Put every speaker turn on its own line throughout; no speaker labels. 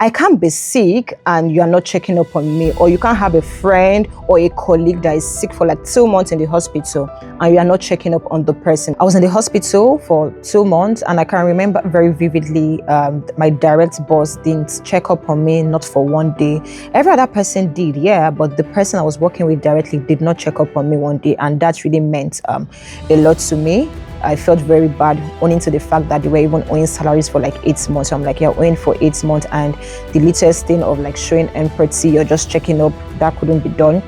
I can't be sick and you are not checking up on me, or you can't have a friend or a colleague that is sick for like 2 months in the hospital and you are not checking up on the person. I was in the hospital for 2 months and I can remember very vividly my direct boss didn't check up on me, not for one day. Every other person did, yeah, but the person I was working with directly did not check up on me one day, and that really meant a lot to me. I felt very bad owing to the fact that they were even owing salaries for like 8 months. So I'm like, you're owing for 8 months, and the littlest thing of like showing empathy, you're just checking up, that couldn't be done.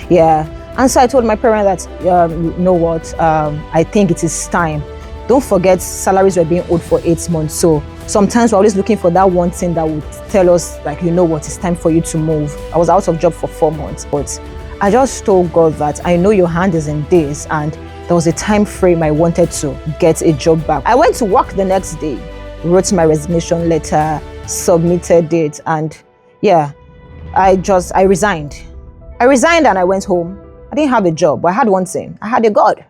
Yeah. And so I told my parents that, you know what, I think it is time. Don't forget, salaries were being owed for 8 months. So sometimes we're always looking for that one thing that would tell us, like, you know what, it's time for you to move. I was out of job for 4 months, but I just told God that I know your hand is in this, and there was a time frame I wanted to get a job back. I went to work the next day, wrote my resignation letter, submitted it, and yeah, I resigned. I resigned and I went home. I didn't have a job, but I had one thing. I had a God.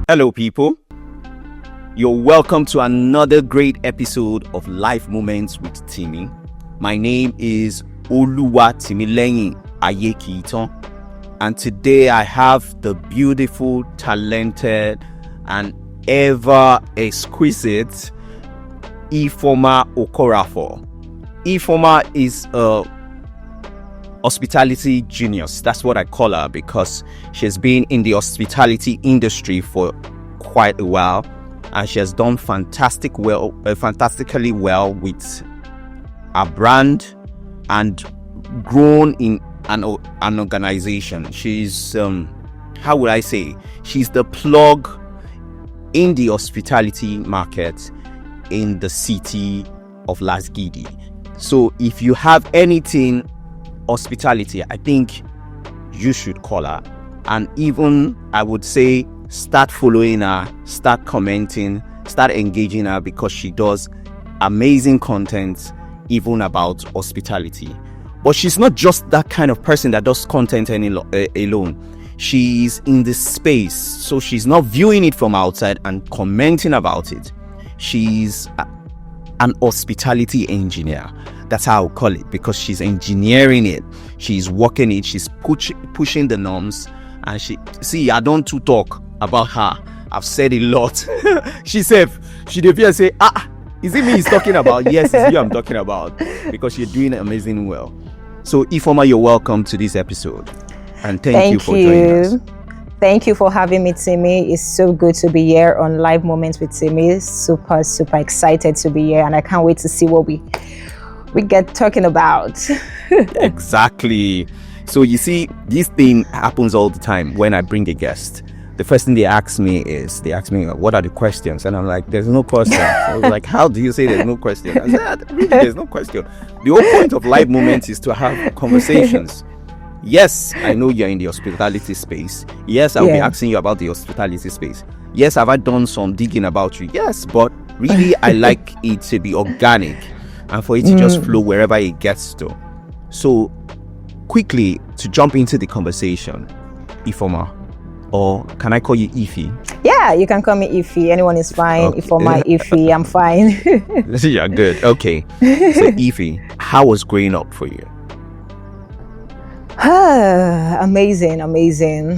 Hello, people. You're welcome to another great episode of Life Moments with Timi. My name is Oluwatimileyin Ayekiitan, and today I have the beautiful, talented, and ever exquisite Ifeoma Okoroafo. Ifeoma is a hospitality genius. That's what I call her, because she's been in the hospitality industry for quite a while. And she has done fantastically well with a brand and grown in an organization. She's how would I say? She's the plug in the hospitality market in the city of Lasgidi. So if you have anything hospitality, I think you should call her. And even I would say, start following her, start commenting, start engaging her, because she does amazing content even about hospitality. But she's not just that kind of person that does content alone. She's in the space, so she's not viewing it from outside and commenting about it. She's an hospitality engineer. That's how I call it, because she's engineering it, she's working it, she's pushing the norms. And I don't to talk about her. I've said a lot. She did say, is it me he's talking about? Yes, it's you I'm talking about, because you're doing amazing well. So Ifeoma, you're welcome to this episode, and thank you for joining us.
Thank you for having me, Timi. It's so good to be here on Live Moments with Timi. Super excited to be here, and I can't wait to see what we get talking about.
Exactly. So you see, this thing happens all the time when I bring a guest. The first thing they ask me, what are the questions? And I'm like, there's no question. I was like, how do you say there's no question? I said, really, there's no question. The whole point of Live Moments is to have conversations. Yes, I know you're in the hospitality space. Yes, I'll be asking you about the hospitality space. Yes, have I done some digging about you? Yes, but really, I like it to be organic and for it to just flow wherever it gets to. So, quickly, to jump into the conversation, Ifeoma, or can I call you Ify?
Yeah, you can call me Ify. Anyone is fine. Okay. Ifeoma, Ify, I'm fine.
Yeah, good. Okay. So Ify, how was growing up for you?
Amazing.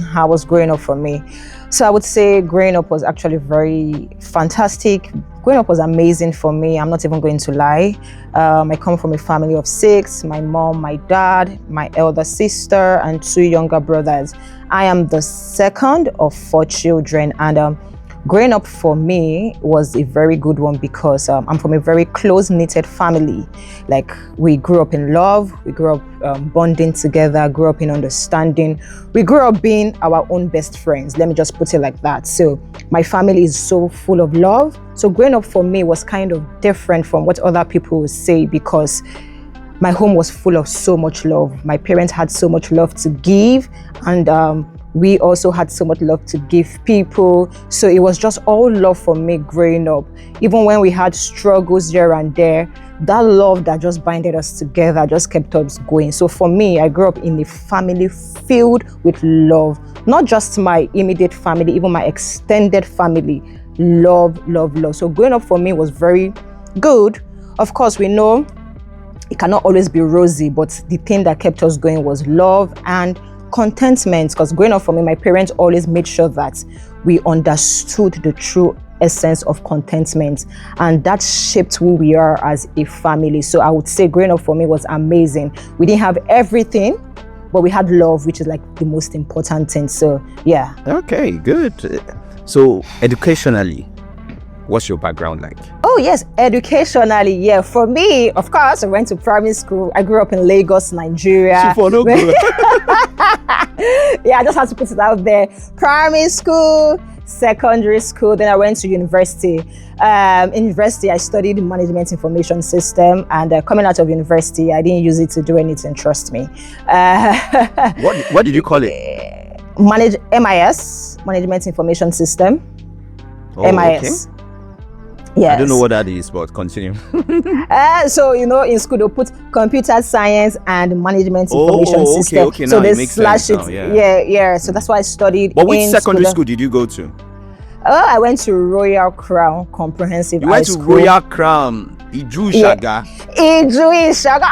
How was growing up for me? So I would say growing up was actually very fantastic. Growing up was amazing for me. I'm not even going to lie. I come from a family of 6. My mom, my dad, my elder sister, and 2 younger brothers. I am the second of 4 children, and growing up for me was a very good one, because I'm from a very close-knitted family. Like, we grew up in love, we grew up bonding together, grew up in understanding. We grew up being our own best friends. Let me just put it like that. So my family is so full of love. So growing up for me was kind of different from what other people would say, because my home was full of so much love. My parents had so much love to give, and We also had so much love to give people. So it was just all love for me growing up. Even when we had struggles here and there, that love that just binded us together just kept us going. So for me, I grew up in a family filled with love. Not just my immediate family, even my extended family. Love, love, love. So growing up for me was very good. Of course, we know it cannot always be rosy, but the thing that kept us going was love and contentment. Because growing up for me, my parents always made sure that we understood the true essence of contentment, and that shaped who we are as a family. So I would say growing up for me was amazing. We didn't have everything, but we had love, which is like the most important thing. So yeah.
Okay, good. So educationally, what's your background like?
Oh yes, educationally, yeah. For me, of course, I went to primary school. I grew up in Lagos, Nigeria. Yeah, I just had to put it out there. Primary school, secondary school, then I went to university. In university, I studied management information system, and coming out of university, I didn't use it to do anything, trust me.
What did you call it?
MIS, management information system.
Oh,
MIS.
Okay.
Yes.
I don't know what that is, but continue.
So, in school, they'll put computer science and management information system.
Okay,
so
now
they
it makes
slash
sense
it.
Now,
Yeah. So that's why I studied.
But which secondary school did you go to?
I went to Royal Crown Comprehensive High School.
You went to Royal Crown, Iju Shaga.
Iju Shaga.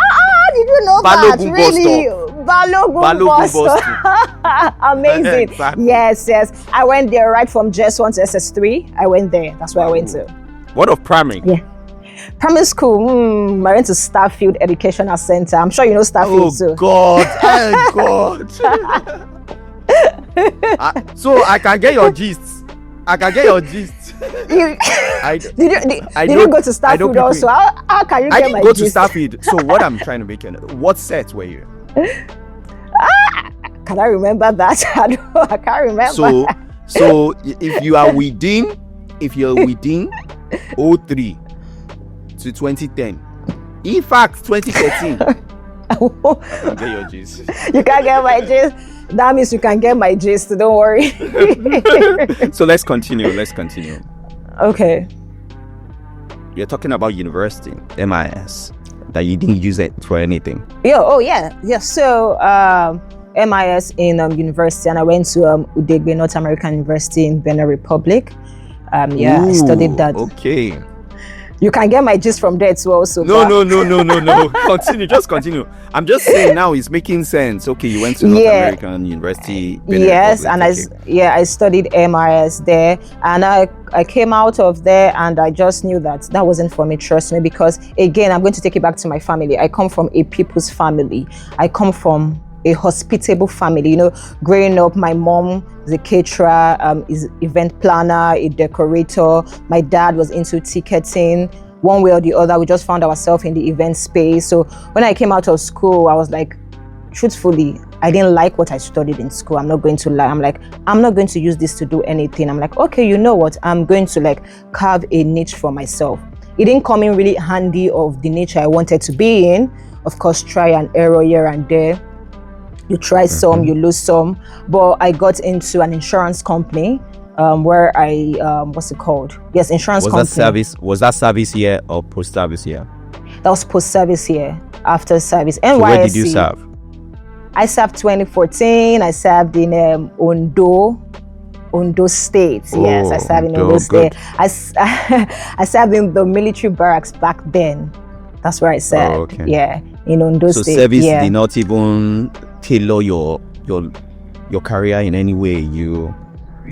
Did you know that? Really? Balogun Bus. Amazing. Exactly. Yes. I went there right from JS1 to SS3. I went there. That's where I went to.
What of primary?
Yeah. Primary school, I went to Starfield Educational Center. I'm sure you know Starfield too.
Oh God. So I can get your gist. Did
you go to Starfield also? How can you get my gist?
I didn't go to Starfield. So what I'm trying to make what set were you?
Can I remember that? I can't remember.
So if you're within 03 to 2010, in fact 2013, you can get your gist.
You can't get my gist. That means you can get my gist. Don't worry.
So let's continue.
Okay.
You're talking about university, MIS, that you didn't use it for anything.
Yeah. So MIS in university, and I went to Udegbe, North American University in Benin Republic. I studied that.
Okay.
You can get my gist from there too also.
No. Continue. I'm just saying now it's making sense. Okay, you went to North American University. Benin
yes,
Republic.
And I studied MIS there, and I came out of there, and I just knew that wasn't for me, trust me, because again, I'm going to take it back to my family. I come from a people's family. I come from a hospitable family. Growing up, my mom is a caterer, is event planner, a decorator. My dad was into ticketing. One way or the other, we just found ourselves in the event space. So when I came out of school, I was like, truthfully, I didn't like what I studied in school. I'm not going to lie. I'm like, I'm not going to use this to do anything. I'm like, okay, you know what? I'm going to carve a niche for myself. It didn't come in really handy of the niche I wanted to be in. Of course, try and error here and there. You try some, you lose some. But I got into an insurance company where I, what's it called? Yes, insurance company.
Was that service year or post-service year?
That was post-service year, after service. NYSC.
So where did you serve?
I served 2014. I served in Ondo State. Yes, I served in Ondo State. I served in the military barracks back then. That's where I served.
Oh, okay.
Yeah, in Ondo State.
So service did not even tailor your career in any way. You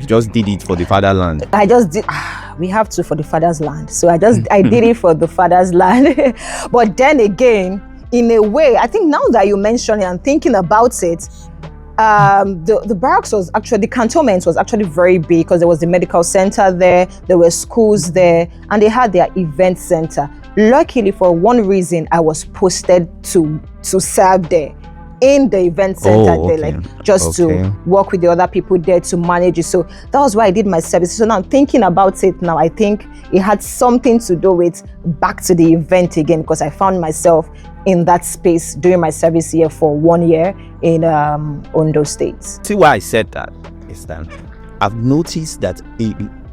just did it for the fatherland.
I just did. We have to for the father's land. So I did it for the father's land. But then again, in a way, I think now that you mention it and thinking about it, the barracks was actually, the cantonment was actually very big because there was the medical center there were schools there, and they had their event center. Luckily, for one reason, I was posted to serve there. in the event center
Oh,
there,
okay.
like just
Okay.
to work with the other people there to manage it. So that was why I did my service. So now I'm thinking about it now, I think it had something to do with back to the event again, because I found myself in that space doing my service here for 1 year in Ondo State.
See why I said that is that I've noticed that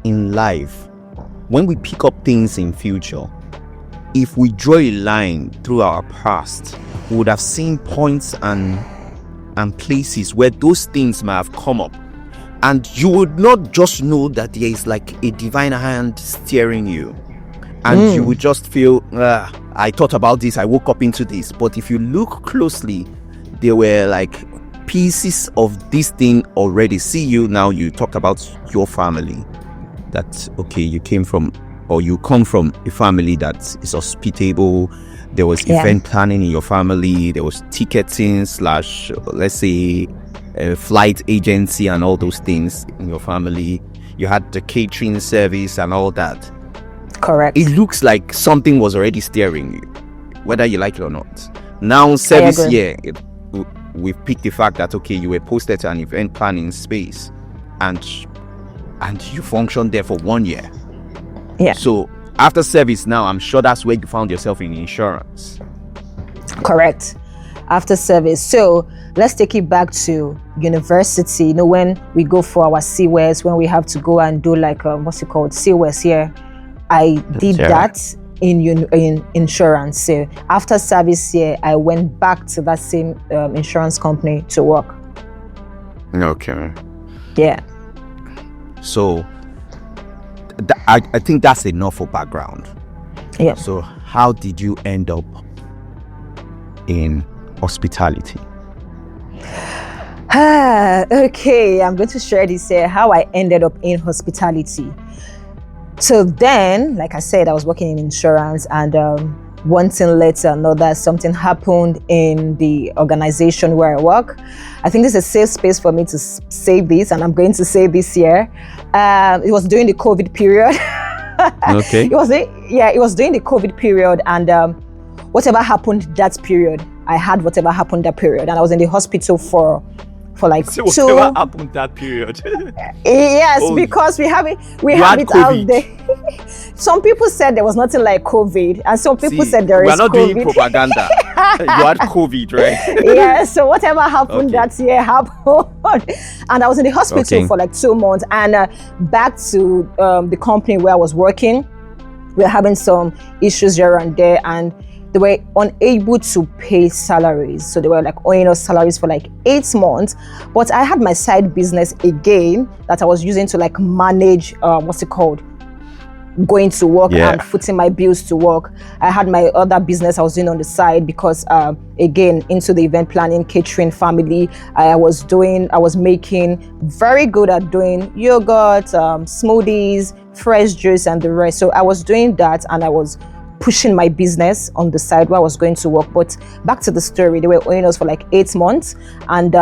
in life, when we pick up things in future, if we draw a line through our past, we would have seen points and places where those things might have come up, and you would not just know that there is like a divine hand steering you, and you would just feel, I thought about this, I woke up into this. But if you look closely, there were like pieces of this thing already. See, you now, you talked about your family, that okay, you came from, or you come from a family that is hospitable. There was event planning in your family, there was ticketing / let's say a flight agency and all those things in your family. You had the catering service and all that.
Correct.
It looks like something was already steering you, whether you like it or not. Now service here, we've picked the fact that okay, you were posted to an event planning space, and you functioned there for 1 year.
Yeah.
So after service now, I'm sure that's where you found yourself in insurance.
Correct. After service. So let's take it back to university. You know, when we go for our CWES, when we have to go and do like what's it called, CWES here, I did that in insurance. So after service here, I went back to that same insurance company to work.
Okay.
Yeah.
So I think that's enough for background.
Yeah.
So how did you end up in hospitality?
Okay, I'm going to share this here, how I ended up in hospitality. So then, like I said, I was working in insurance, and one thing led to another. Something happened in the organization where I work. I think this is a safe space for me to say this, and I'm going to say this here. It was during the COVID period.
Okay.
It was during the COVID period, and whatever happened that period, I had whatever happened that period, and I was in the hospital for like
so whatever happened that period.
Yes, because we have it out there. Some people said there was nothing like COVID, and some people said there is COVID.
We're not doing propaganda. You had COVID, right?
Yeah, so whatever happened that year happened. And I was in the hospital for like 2 months, and back to the company where I was working, we were having some issues here and there, and they were unable to pay salaries. So they were like owing us salaries for like 8 months. But I had my side business again that I was using to like manage, going to work and footing my bills to work. I had my other business I was doing on the side because again, into the event planning, catering, family, I was making very good at doing yogurt, smoothies, fresh juice and the rest. So I was doing that, and I was pushing my business on the side where I was going to work. But back to the story, they were owing us for like 8 months, and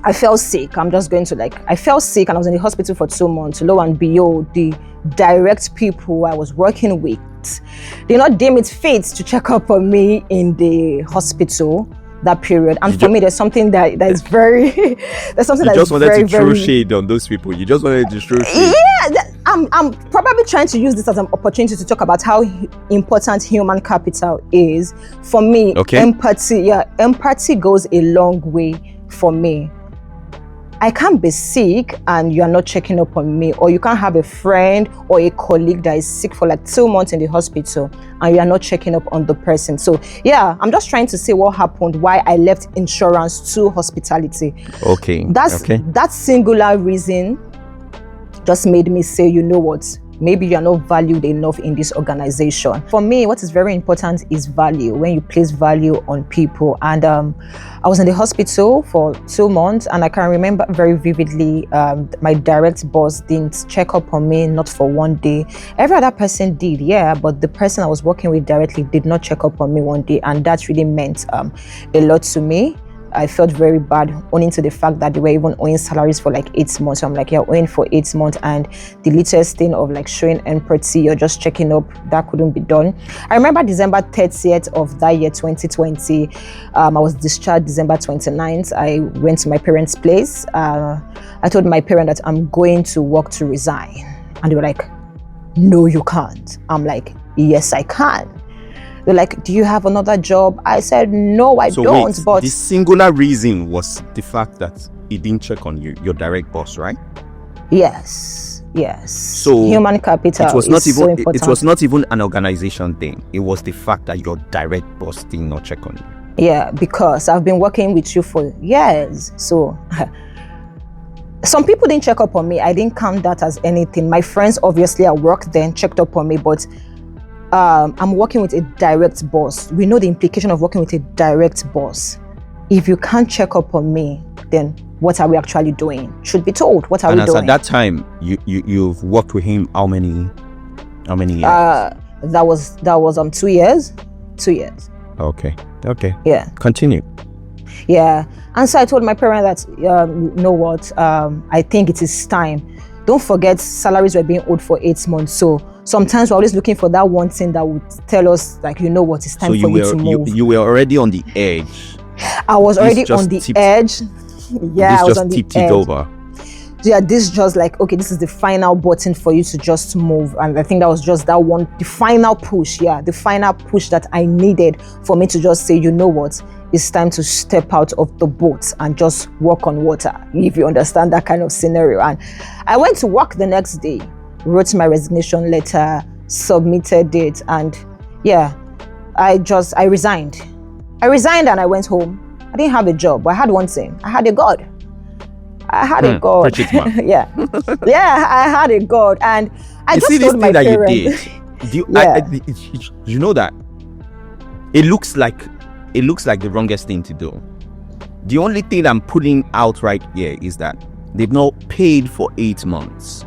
I fell sick. I fell sick, and I was in the hospital for 2 months. Lo and behold, the direct people I was working with did not deem it fit to check up on me in the hospital that period. And for me, there's something that is very there's something that is very,
You just wanted to throw shade on those people. You just wanted to throw shade.
Yeah, I'm probably trying to use this as an opportunity to talk about how important human capital is for me. Empathy goes a long way for me. I can't be sick and you are not checking up on me, or you can't have a friend or a colleague that is sick for like 2 months in the hospital and you are not checking up on the person. So yeah, I'm just trying to say what happened, why I left insurance to hospitality. That singular reason just made me say, you know what, maybe you are not valued enough in this organization. For me, what is very important is value, when you place value on people. And I was in the hospital for 2 months, and I can remember very vividly, my direct boss didn't check up on me, not for 1 day. Every other person did, but the person I was working with directly did not check up on me 1 day, and that really meant a lot to me. I felt very bad owing to the fact that they were even owing salaries for like 8 months. So I'm like, you're owing for 8 months, and the latest thing of like showing empathy, you're just checking up, that couldn't be done. I remember December 30th of that year, 2020. I was discharged December 29th. I went to my parents' place. I told my parent that I'm going to work to resign. And they were like, no, you can't. I'm like, yes, I can. They're like, do you have another job? I said, no, I don't.
Wait,
but
the singular reason was the fact that he didn't check on you, your direct boss, right?
Yes.
So
human capital
it was
is
not even
so important.
it was not even an organization thing. It was the fact that your direct boss did not check on you.
Yeah, because I've been working with you for years. So some people didn't check up on me. I didn't count that as anything. My friends obviously at work then checked up on me, but I'm working with a direct boss. We know the implication of working with a direct boss. If you can't check up on me, then what are we actually doing? Should be told, what are we doing?
And at that time, you've worked with him how many years?
That was 2 years. 2 years.
Okay.
Yeah.
Continue.
Yeah. And so I told my parents that, you know what, I think it is time. Don't forget, salaries were being owed for 8 months. So sometimes we're always looking for that one thing that would tell us, like, you know what, it's time for you to move.
You were already on the edge.
I was already on the edge. Yeah, I was on the edge.
Over.
Yeah, this just like, okay, this is the final button for you to just move. And I think that was just that one, the final push. Yeah, the final push that I needed for me to just say, you know what, it's time to step out of the boat and just walk on water, if you understand that kind of scenario. And I went to work the next day, wrote my resignation letter, submitted it, and yeah, I resigned. I resigned and I went home. I didn't have a job, but I had one thing. I had a God. I had a God. Yeah. Yeah, I had a God. And I just told my parents.
You know that it looks like the wrongest thing to do. The only thing I'm putting out right here is that they've not paid for 8 months.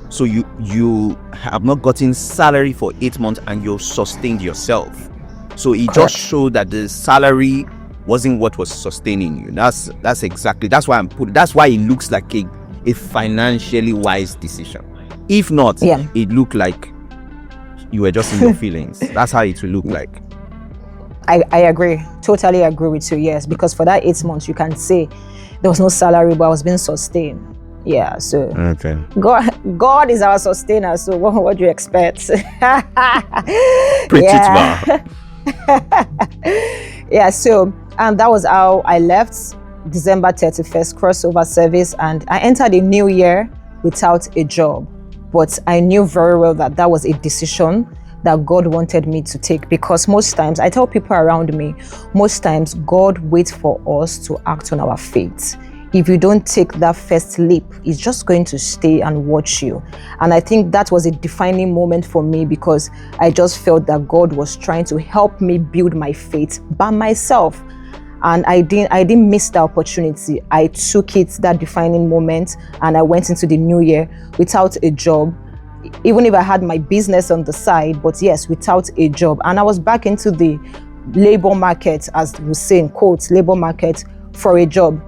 So you have not gotten salary for 8 months and you've sustained yourself. So it just showed that the salary wasn't what was sustaining you. That's why it looks like a financially wise decision. If not, it looked like you were just in your feelings. That's how it will look like.
I agree. Totally agree with you, yes. Because for that 8 months, you can say there was no salary, but I was being sustained. Yeah, so
okay.
God is our sustainer. So what do you expect?
Preach it, ma.
Yeah, so and that was how I left December 31st crossover service, and I entered a new year without a job. But I knew very well that that was a decision that God wanted me to take, because most times, I tell people around me, most times God waits for us to act on our faith. If you don't take that first leap, it's just going to stay and watch you. And I think that was a defining moment for me, because I just felt that God was trying to help me build my faith by myself. And I didn't miss the opportunity. I took it, that defining moment, and I went into the new year without a job, even if I had my business on the side, but yes, without a job. And I was back into the labor market, as we say in quotes, labor market for a job.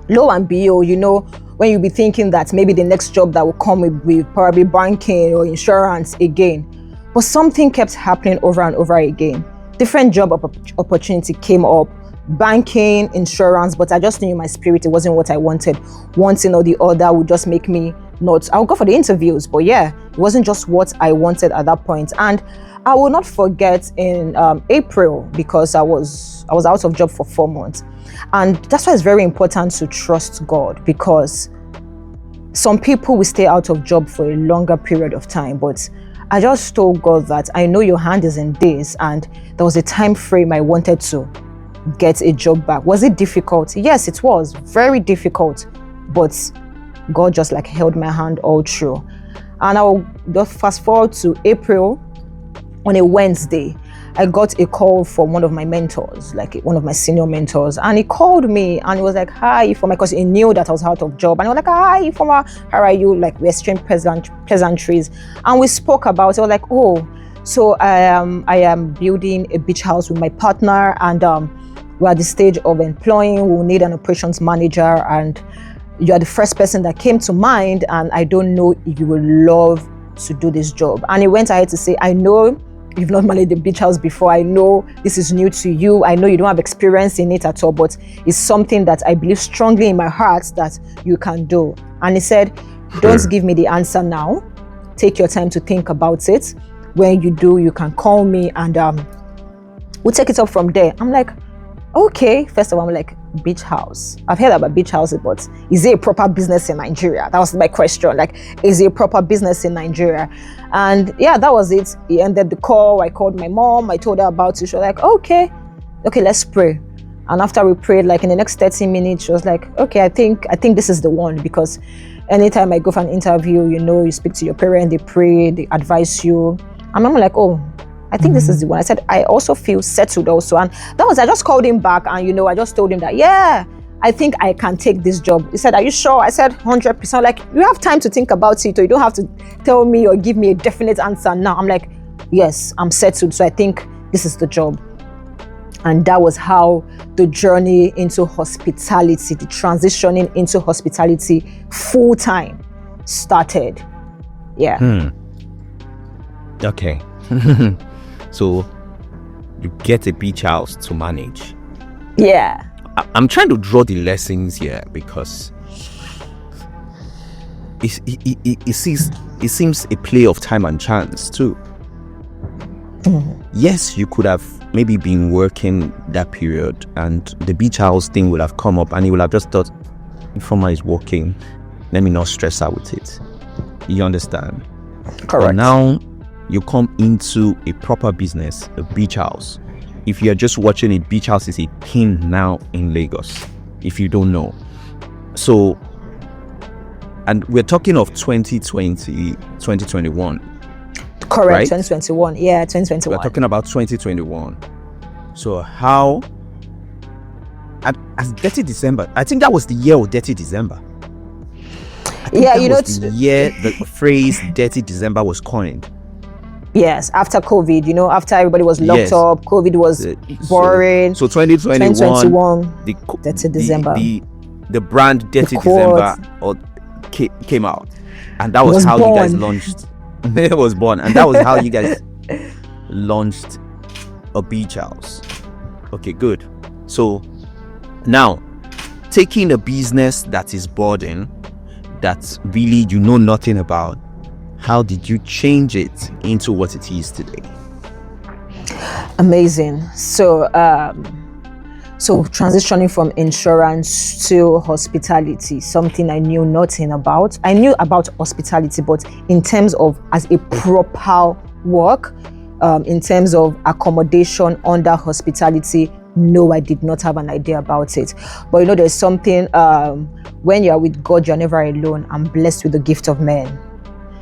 Lo and behold, you know, when you be thinking that maybe the next job that will come will be probably banking or insurance again. But something kept happening over and over again. Different job opportunity came up, banking, insurance, but I just knew in my spirit it wasn't what I wanted. One thing or the other would just make me not. I'll go for the interviews, but yeah, it wasn't just what I wanted at that point. And I will not forget in April, because I was out of job for 4 months. And that's why it's very important to trust God, because some people will stay out of job for a longer period of time. But I just told God that I know your hand is in this, and there was a time frame I wanted to get a job back. Was it difficult? Yes, it was very difficult, but God just like held my hand all through. And I'll just fast forward to April. On a Wednesday, I got a call from one of my mentors, like one of my senior mentors, and he called me and he was like, "Hi, Ifeoma," because he knew that I was out of job, and he was like, "Hi, Ifeoma, how are you?" Like, we exchanged pleasantries, and we spoke about it. I was like, "Oh, so I am building a beach house with my partner, and we're at the stage of employing, we'll need an operations manager, and you are the first person that came to mind, and I don't know if you will love to do this job. And he went ahead to say, I know you've not managed the beach house before. I know this is new to you. I know you don't have experience in it at all, but it's something that I believe strongly in my heart that you can do. And he said, don't give me the answer now. Take your time to think about it. When you do, you can call me and we'll take it up from there. I'm like, okay. First of all, I'm like, beach house. I've heard about beach houses, but is it a proper business in Nigeria? That was my question. Like, is it a proper business in Nigeria? And yeah, that was it. He ended the call. I called my mom. I told her about it. She was like, okay, let's pray. And after we prayed, like in the next 30 minutes, she was like, okay, I think this is the one, because anytime I go for an interview, you speak to your parents, they pray, they advise you. And I'm like, oh, I think this is the one. I said, I also feel settled also. And that was, I just called him back and, I just told him that, yeah, I think I can take this job. He said, are you sure? I said, 100%. Like, you have time to think about it, or you don't have to tell me or give me a definite answer now. I'm like, yes, I'm settled. So I think this is the job. And that was how the journey into hospitality, the transitioning into hospitality full time started. Yeah.
Okay. So you get a beach house to manage.
Yeah.
I'm trying to draw the lessons here, because it seems a play of time and chance too. Yes, you could have maybe been working that period and the beach house thing would have come up and you would have just thought, Ifeoma is working, let me not stress out with it. You understand?
Correct.
But now you come into a proper business, a beach house. If you're just watching it, beach house is a thing now in Lagos, if you don't know. So, and we're talking of 2020, 2021.
Correct,
right?
2021. Yeah, 2021.
We're talking about 2021. So how, as Detty December, I think that was the year of Detty December.
Yeah,
the year the phrase Detty December was coined.
Yes, after COVID, after everybody was locked up, COVID was boring.
So 2021,
Detty December.
The brand Detty December came out. And that was how you guys launched. It was born. And that was how you guys launched a beach house. Okay, good. So now, taking a business that is budding, that really you know nothing about, how did you change it into what it is today?
Amazing. So transitioning from insurance to hospitality, something I knew nothing about. I knew about hospitality, but in terms of as a proper work, in terms of accommodation under hospitality, no, I did not have an idea about it. But there's something, when you're with God, you're never alone. I'm blessed with the gift of men.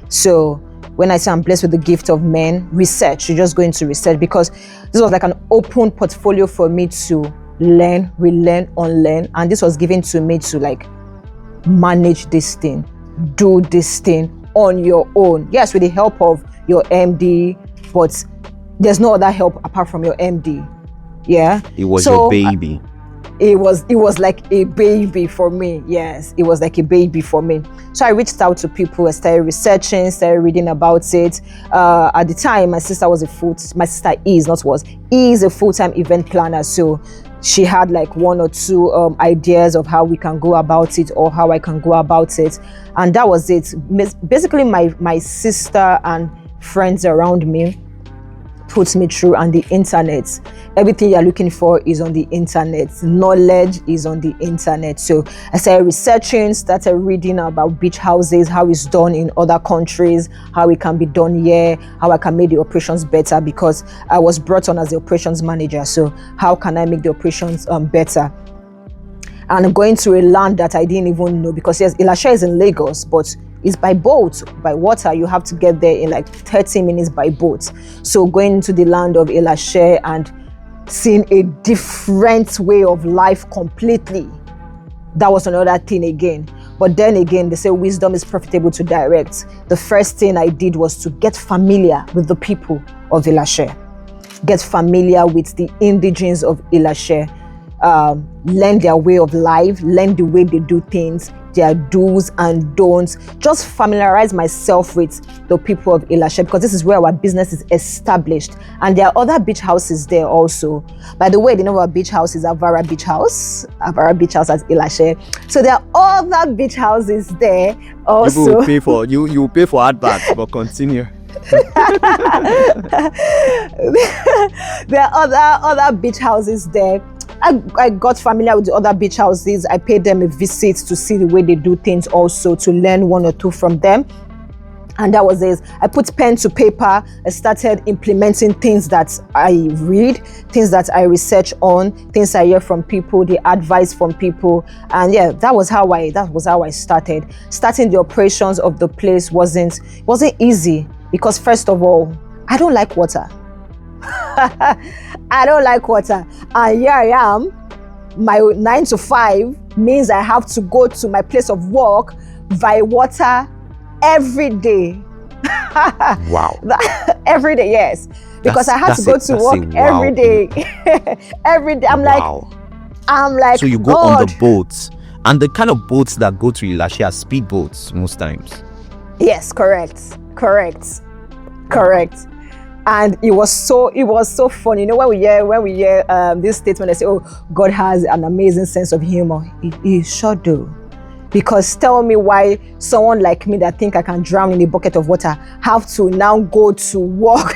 So when I say I'm blessed with the gift of men, research, you just go into research, because this was like an open portfolio for me to learn, relearn, unlearn. And this was given to me to like manage this thing, do this thing on your own. Yes, with the help of your MD, but there's no other help apart from your MD. Yeah.
It was your baby.
It was like a baby for me. Yes, it was like a baby for me. So I reached out to people. I started researching, started reading about it. At the time, my sister is a full-time event planner. So she had like one or two ideas of how we can go about it, or how I can go about it. And that was it. Basically, my sister and friends around me puts me through, and the internet, everything you're looking for is on the internet. Knowledge is on the internet. So I started researching, started reading about beach houses, how it's done in other countries, how it can be done here, how I can make the operations better, because I was brought on as the operations manager. So how can I make the operations better? And I'm going to a land that I didn't even know, because yes, Ilashe is in Lagos, but it's by boat, by water. You have to get there in like 30 minutes by boat. So going into the land of Ilashe and seeing a different way of life completely, that was another thing again. But then again, they say wisdom is profitable to direct. The first thing I did was to get familiar with the people of Ilashe, get familiar with the indigenes of Ilashe. learn their way of life, learn the way they do things, their do's and don'ts, just familiarize myself with the people of Ilashe, because this is where our business is established. And there are other beach houses there also. By the way, the name of our beach house is Avara Beach House. Avara Beach House at Ilashe. So there are other beach houses there also.
People will pay for you pay for adverts, but continue.
There are other beach houses there. I got familiar with the other beach houses. I paid them a visit to see the way they do things, also to learn one or two from them. And that was it. I put pen to paper. I started implementing things that I read, things that I research on, things I hear from people, the advice from people. And yeah, that was how I started. Starting the operations of the place wasn't easy, because first of all, I don't like water. I don't like water. And here I am. My 9 to 5 means I have to go to my place of work by water every day.
Wow.
Every day, yes. Because I have to go to work every day. Every day. I'm like,
so you go on the boats, and the kind of boats that go to Ilashe are speed boats most times.
Yes, correct. And it was so funny. You know, when we hear this statement, they say, "Oh, God has an amazing sense of humor." He sure do. Because tell me why someone like me that think I can drown in a bucket of water have to now go to work.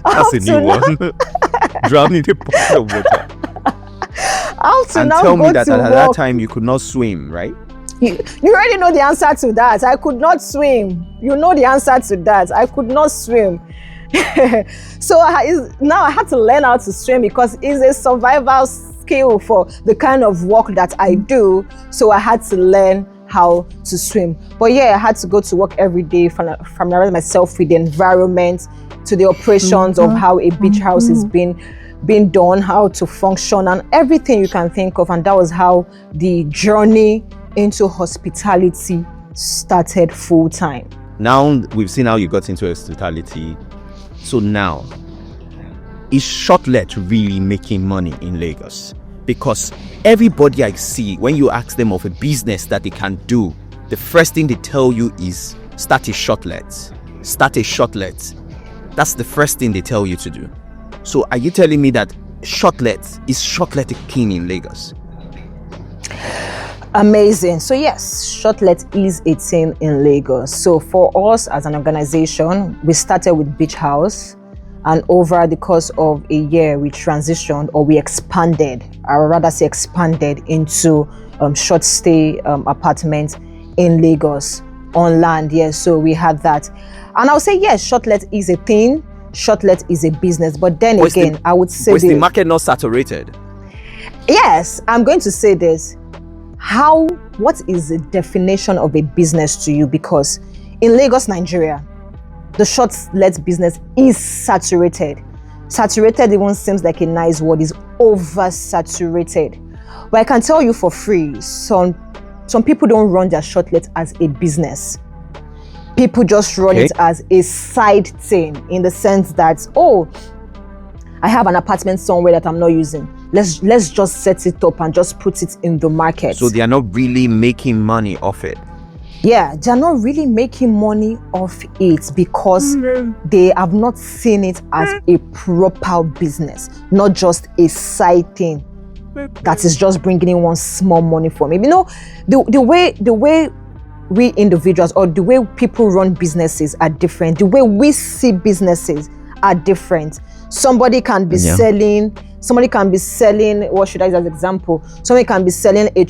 That's a new one. Drown in a bucket of water.
And tell me that
at that time you could not swim, right?
You already know the answer to that. I could not swim. You know the answer to that. I could not swim. So now I had to learn how to swim, because it's a survival skill for the kind of work that I do. So I had to learn how to swim. But yeah, I had to go to work every day, familiarize myself with the environment, to the operations of how a beach house is being done, how to function, and everything you can think of. And that was how the journey into hospitality started full time.
Now we've seen how you got into hospitality. So now, is Shortlet really making money in Lagos? Because everybody I see, when you ask them of a business that they can do, the first thing they tell you is start a Shortlet. Start a Shortlet. That's the first thing they tell you to do. So are you telling me that is Shortlet a king in Lagos?
Amazing. So yes, Shortlet is a thing in Lagos. So for us as an organization, we started with Beach House, and over the course of a year, we transitioned, or we expanded, I would rather say expanded, into short stay apartments in Lagos on land. Yes, so we had that. And I would say, yes, Shortlet is a thing. Shortlet is a business. But then again, I would say
is the market not saturated?
Yes, I'm going to say this. What is the definition of a business to you? Because in Lagos, Nigeria, the Shortlet business is saturated. Saturated even seems like a nice word. Is oversaturated. But I can tell you for free, some people don't run their Shortlet as a business. People just run it as a side thing, in the sense that, oh, I have an apartment somewhere that I'm not using. Let's just set it up and just put it in the market.
So they are not really making money off it.
Yeah, they're not really making money off it, because they have not seen it as a proper business, not just a side thing that is just bringing in one small money for me. You know, the way we individuals, or the way people run businesses, are different. The way we see businesses are different. Somebody can be selling, what should I use as an example? Somebody can be selling in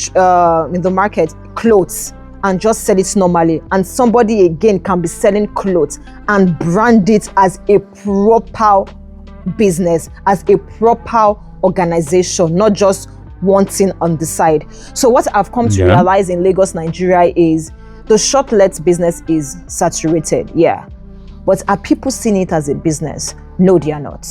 the market clothes and just sell it normally. And somebody again can be selling clothes and brand it as a proper business, as a proper organization, not just one thing on the side. So what I've come to realize in Lagos, Nigeria, is the Shortlet business is saturated. Yeah. But are people seeing it as a business? No, they are not.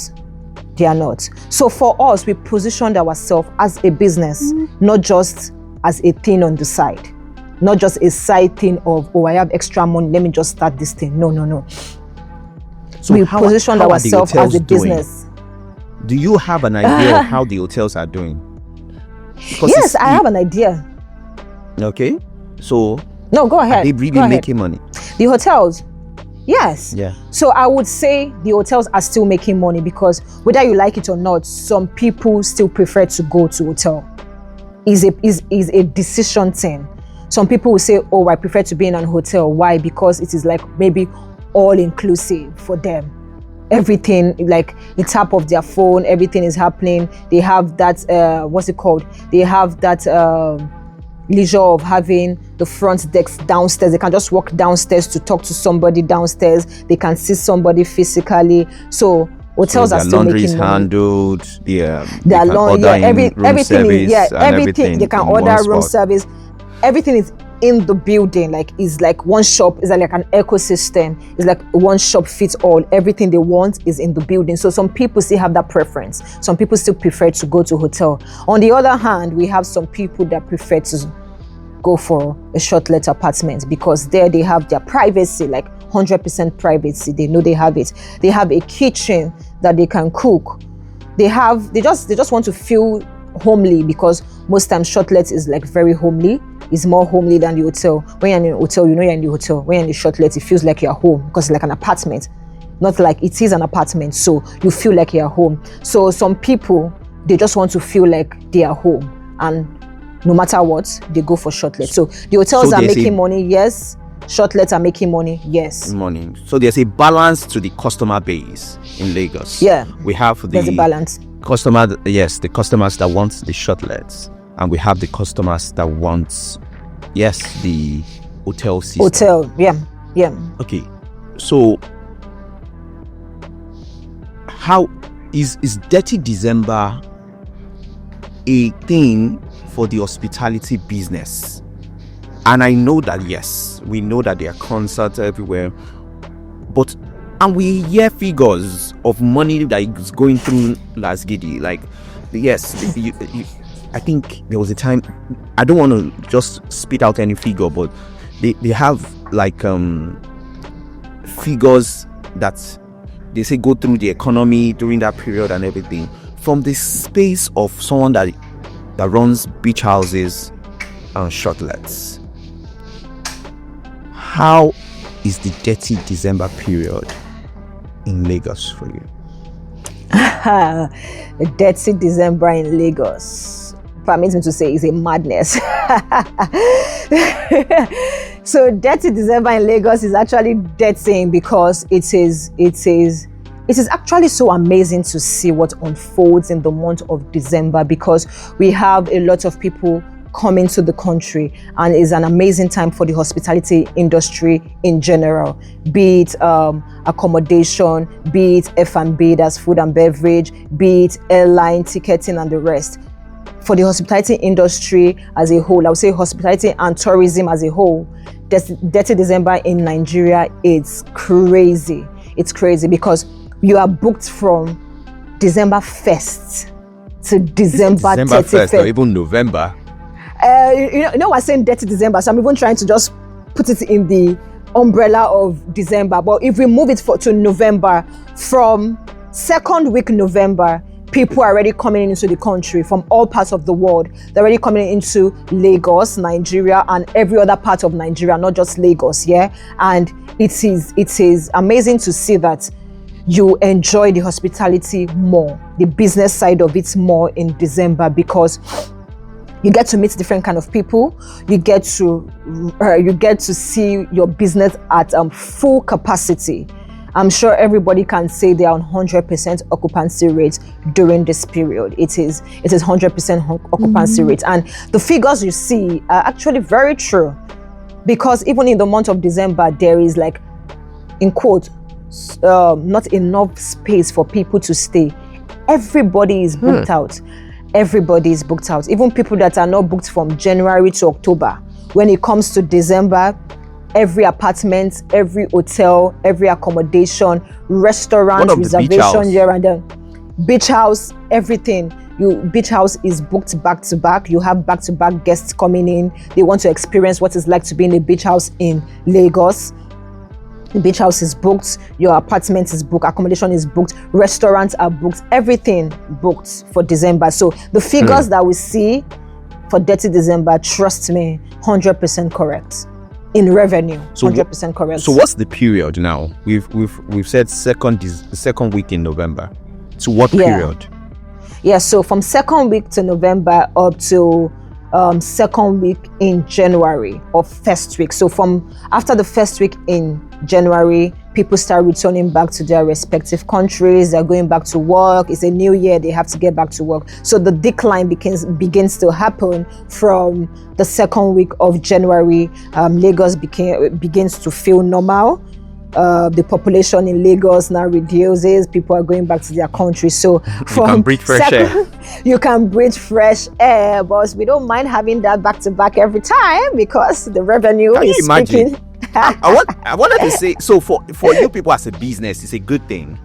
They are not. So for us, we positioned ourselves as a business, not just as a thing on the side. Not just a side thing of, oh, I have extra money, let me just start this thing. No.
So
we positioned ourselves as a business.
do you have an idea of how the hotels are doing?
Yes, I have an idea.
Okay, so
no, go ahead.
Are they really making money?
The hotels, yes.
Yeah.
So I would say the hotels are still making money, because whether you like it or not, some people still prefer to go to hotel. Is a decision thing. Some people will say, oh, I prefer to be in an hotel. Why? Because it is like maybe all inclusive for them. Everything, like the tap of their phone, everything is happening. They have that what's it called? They have that leisure of having the front desk downstairs. They can just walk downstairs to talk to somebody downstairs. They can see somebody physically. So hotels are still making money.
Handled.
Their laundry, everything is everything. They can order room service. Everything is in the building. Like, it's like one shop. It's like an ecosystem. It's like one shop fits all. Everything they want is in the building. So some people still have that preference. Some people still prefer to go to hotel. On the other hand, we have some people that prefer to go for a shortlet apartment, because there they have their privacy, like 100% privacy. They know they have it. They have a kitchen that they can cook. They just want to feel homely, because most times shortlet is like very homely. It's more homely than the hotel. When you're in a hotel, you know you're in the hotel. When you're in the shortlet, it feels like you're home, because it's like an apartment. Not like it is an apartment, so you feel like you're home. So some people, they just want to feel like they are home, and no matter what, they go for shortlet. So the hotels are making money, yes. Shortlets are making money, yes.
Money. So there's a balance to the customer base in Lagos.
Yeah.
We have
there's a balance.
the customers that want the shortlets, and we have the customers that want, the hotel system.
Hotel, yeah.
Okay, so how is Dirty December a thing for the hospitality business? And I know that, yes, we know that there are concerts everywhere, and we hear figures of money that is going through Las Giddy. Like, yes, I think there was a time, I don't want to just spit out any figure, but they have like figures that they say go through the economy during that period and everything. From the space of someone that runs beach houses and shortlets, how is the Dirty December period in Lagos for you?
The Dirty December in Lagos, permit me to say, is a madness. So Dirty December in Lagos is actually dirty, because it is actually so amazing to see what unfolds in the month of December, because we have a lot of people coming to the country, and it's an amazing time for the hospitality industry in general, be it accommodation, be it F&B, that's food and beverage, be it airline ticketing and the rest. For the hospitality industry as a whole, I would say hospitality and tourism as a whole, Dirty December in Nigeria, it's crazy. It's crazy, because you are booked from December 1st to December 31st.
Or even November.
You know, we're saying Dirty December, so I'm even trying to just put it in the umbrella of December. But if we move it to November, from second week November, people are already coming into the country from all parts of the world. They're already coming into Lagos, Nigeria, and every other part of Nigeria, not just Lagos, yeah? And it is amazing to see that you enjoy the hospitality more, the business side of it more in December, because you get to meet different kind of people. You get to see your business at full capacity. I'm sure everybody can say they are on 100% occupancy rate during this period. It is 100% occupancy rate, and the figures you see are actually very true, because even in the month of December, there is, like, in quote, not enough space for people to stay. Everybody is booked out. Everybody is booked out. Even people that are not booked from January to October. When it comes to December, every apartment, every hotel, every accommodation, restaurant, reservation here and there, beach house, everything. Beach house is booked back to back. You have back to back guests coming in. They want to experience what it's like to be in a beach house in Lagos. The beach house is booked, your apartment is booked, accommodation is booked, restaurants are booked, everything booked for December. So the figures that we see for Detty December, trust me, 100% correct. In revenue, 100% correct.
So what's the period now? We've said second week in November. To what period?
Yeah, so from second week to November up to second week in January or first week. So from after the first week in January, people start returning back to their respective countries. They're going back to work. It's a new year. They have to get back to work. So the decline begins to happen from the second week of January. Lagos begins to feel normal. The population in Lagos now reduces. People are going back to their country. So
you can breathe fresh air.
You can breathe fresh air, but we don't mind having that back to back every time because the revenue is speaking.
I wanted to say, so for you people as a business, it's a good thing,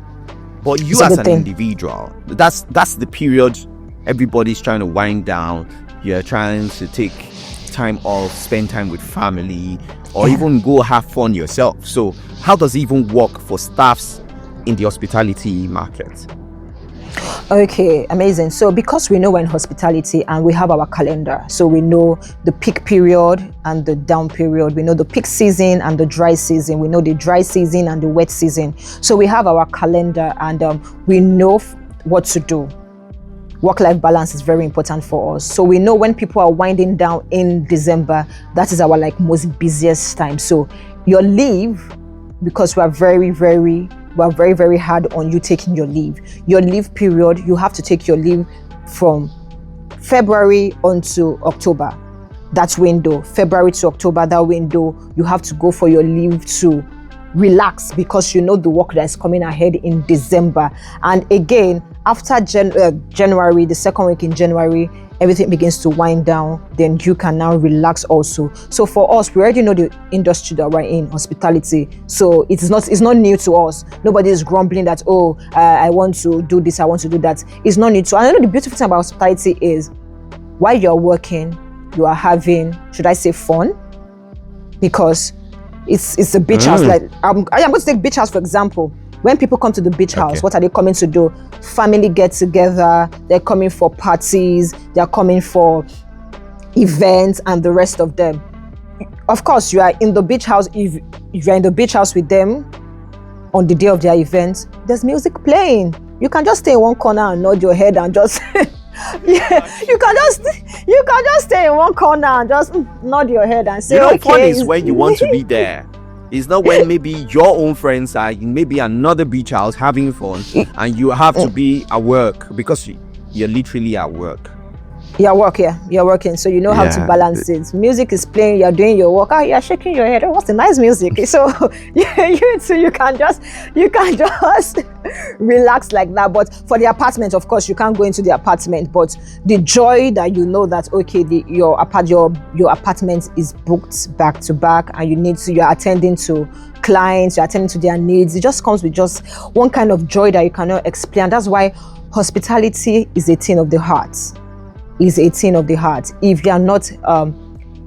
but you as an individual, that's the period everybody's trying to wind down. You're trying to take time off, spend time with family, or even go have fun yourself. So how does it even work for staffs in the hospitality market?
Okay, amazing. So because we know we're in hospitality and we have our calendar, so we know the peak period and the down period. We know the peak season and the dry season. We know the dry season and the wet season. So we have our calendar and we know what to do. Work-life balance is very important for us. So we know when people are winding down in December, that is our most busiest time. So your leave, because we are very, very hard on you taking your leave. Your leave period, you have to take your leave from February until October. That window, February to October, that window, you have to go for your leave to relax because you know the work that is coming ahead in December. And again, after January, the second week in January, everything begins to wind down, then you can now relax also. So for us, we already know the industry that we're in, hospitality. So it's not new to us. Nobody is grumbling that, I want to do this, I want to do that. It's not new to us. I know the beautiful thing about hospitality is while you're working, you are having, should I say, fun? Because it's a beach house. I'm going to take beach house for example. When people come to the beach house, what are they coming to do? Family get together, they're coming for parties, they're coming for events and the rest of them. Of course, you are in the beach house. If you're in the beach house with them on the day of their event, there's music playing. You can just stay in one corner and nod your head and just you can just stay in one corner and just nod your head and say,
fun is when you want to be there. It's not when maybe your own friends are in maybe another beach house having fun and you have to be at work because you're literally at work.
You're working, so you know how to balance it. Music is playing, you're doing your work, you're shaking your head. What's the nice music? So you can just relax like that. But for the apartment, of course, you can't go into the apartment. But the joy that you know that your apartment is booked back to back, and you're attending to clients, you're attending to their needs. It just comes with just one kind of joy that you cannot explain. That's why hospitality is a thing of the heart. If you are not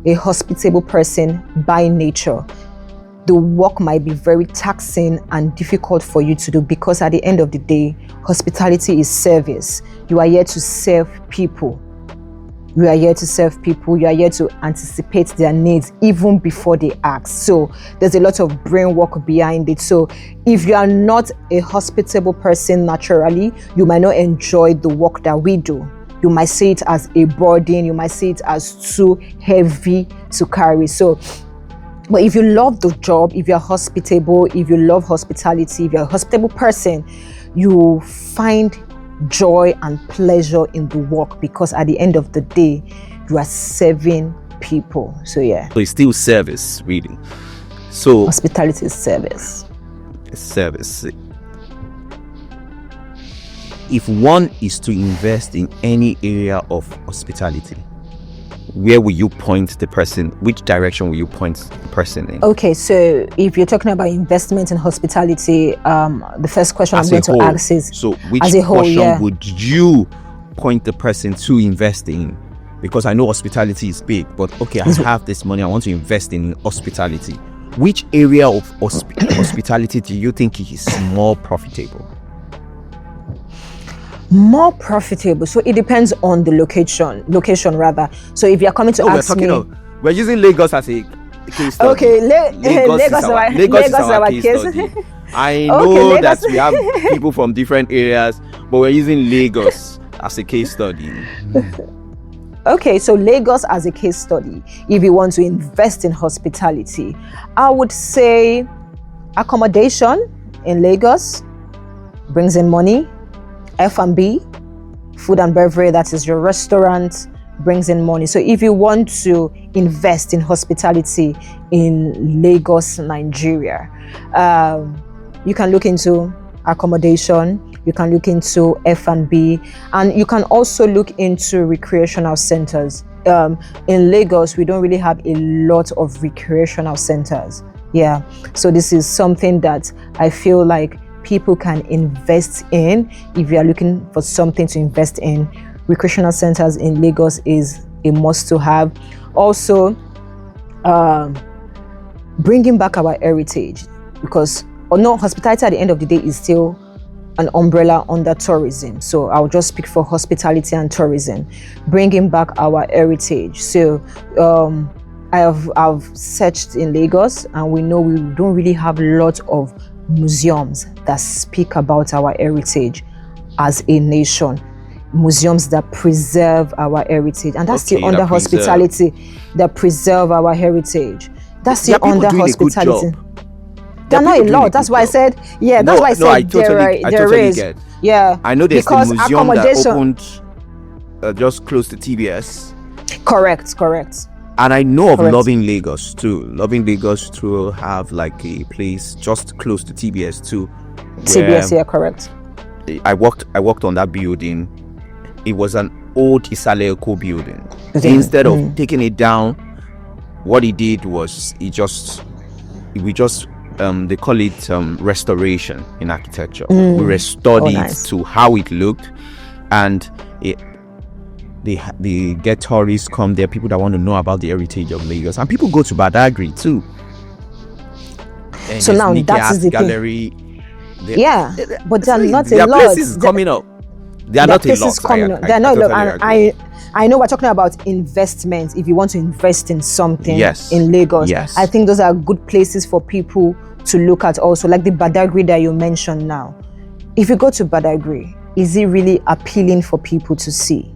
a hospitable person by nature, the work might be very taxing and difficult for you to do, because at the end of the day, hospitality is service. You are here to serve people. You are here to anticipate their needs even before they ask. So there's a lot of brain work behind it. So if you are not a hospitable person naturally, you might not enjoy the work that we do. You might see it as a burden. You might see it as too heavy to carry. So, but if you love the job, if you're hospitable, if you love hospitality, if you're a hospitable person, you find joy and pleasure in the work, because at the end of the day, you are serving people. So
So it's still service, really. So
hospitality is service.
Service. If one is to invest in any area of hospitality, where will you point the person? Which direction will you point the person in?
Okay, so if you're talking about investment in hospitality, the first question I'm going to ask is,
so which portion would you point the person to invest in? Because I know hospitality is big, but okay, I have this money, I want to invest in hospitality. which area of hospitality do you think is more profitable?
More profitable. So it depends on the location rather. So if you're coming to ask me,
we're using Lagos as a case study.
Okay, Lagos is our case
study. I know that we have people from different areas, but we're using Lagos as a case study.
Okay, so Lagos as a case study. If you want to invest in hospitality, I would say accommodation in Lagos brings in money. F&B, food and beverage, that is your restaurant, brings in money. So if you want to invest in hospitality in Lagos, Nigeria, you can look into accommodation, you can look into F&B, and you can also look into recreational centers. In Lagos, we don't really have a lot of recreational centers. Yeah, so this is something that I feel like people can invest in. If you are looking for something to invest in, recreational centers in Lagos is a must to have. Also, bringing back our heritage, because hospitality at the end of the day is still an umbrella under tourism. So I'll just speak for hospitality and tourism, bringing back our heritage. So I've searched in Lagos, and we know we don't really have a lot of museums that speak about our heritage as a nation, museums that preserve our heritage, and that's still under hospitality, that preserve our heritage. That's still under hospitality. There are not a lot. That's why I said, yeah, that's why I said there is. Get. Yeah,
I know there's a museum that opened just close to TBS.
Correct.
And I know of Loving Lagos too. Loving Lagos too have like a place just close to TBS too.
TBS, yeah, correct.
I walked on that building. It was an old Isaleko building. Instead of taking it down, what he did was they call it restoration in architecture. We restored it to how it looked, and they get tourists come there, people that want to know about the heritage of Lagos, and people go to Badagry too. And
so now that is the
gallery.
But there are not a lot.
There are places coming up. There are not a lot.
There are not a lot. I know we're talking about investments. If you want to invest in something in Lagos, I think those are good places for people to look at also, like the Badagry that you mentioned now. If you go to Badagry, is it really appealing for people to see?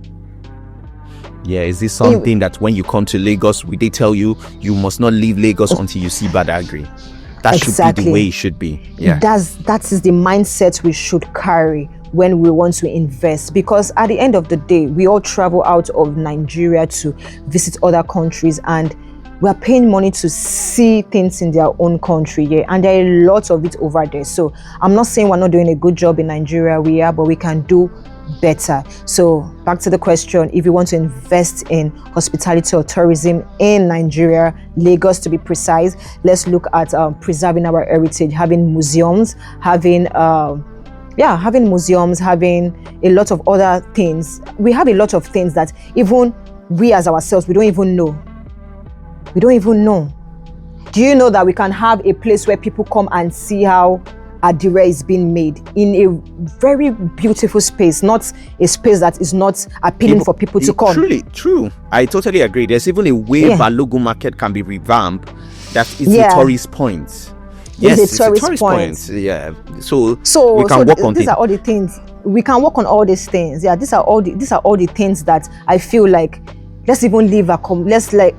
Yeah, is this something that when you come to Lagos, they tell you must not leave Lagos until you see Badagry? That should be the way it should be. Yeah,
that is the mindset we should carry when we want to invest, because at the end of the day, we all travel out of Nigeria to visit other countries, and we're paying money to see things in their own country, and there are a lot of it over there. So I'm not saying we're not doing a good job in Nigeria, we are, but we can do better. So back to the question, if you want to invest in hospitality or tourism in Nigeria, Lagos to be precise, let's look at preserving our heritage, having museums, having museums, having a lot of other things. We have a lot of things that even we as ourselves, we don't even know. Do you know that we can have a place where people come and see how adire is being made in a very beautiful space, not a space that is not appealing for people to come?
True. I totally agree. There's even a way Balogun Market can be revamped that is a tourist point. Yes, it's a tourist point. Yeah. So we can work on
these are all the things. We can work on all these things. Yeah, these are all the things that I feel like, let's even leave let's even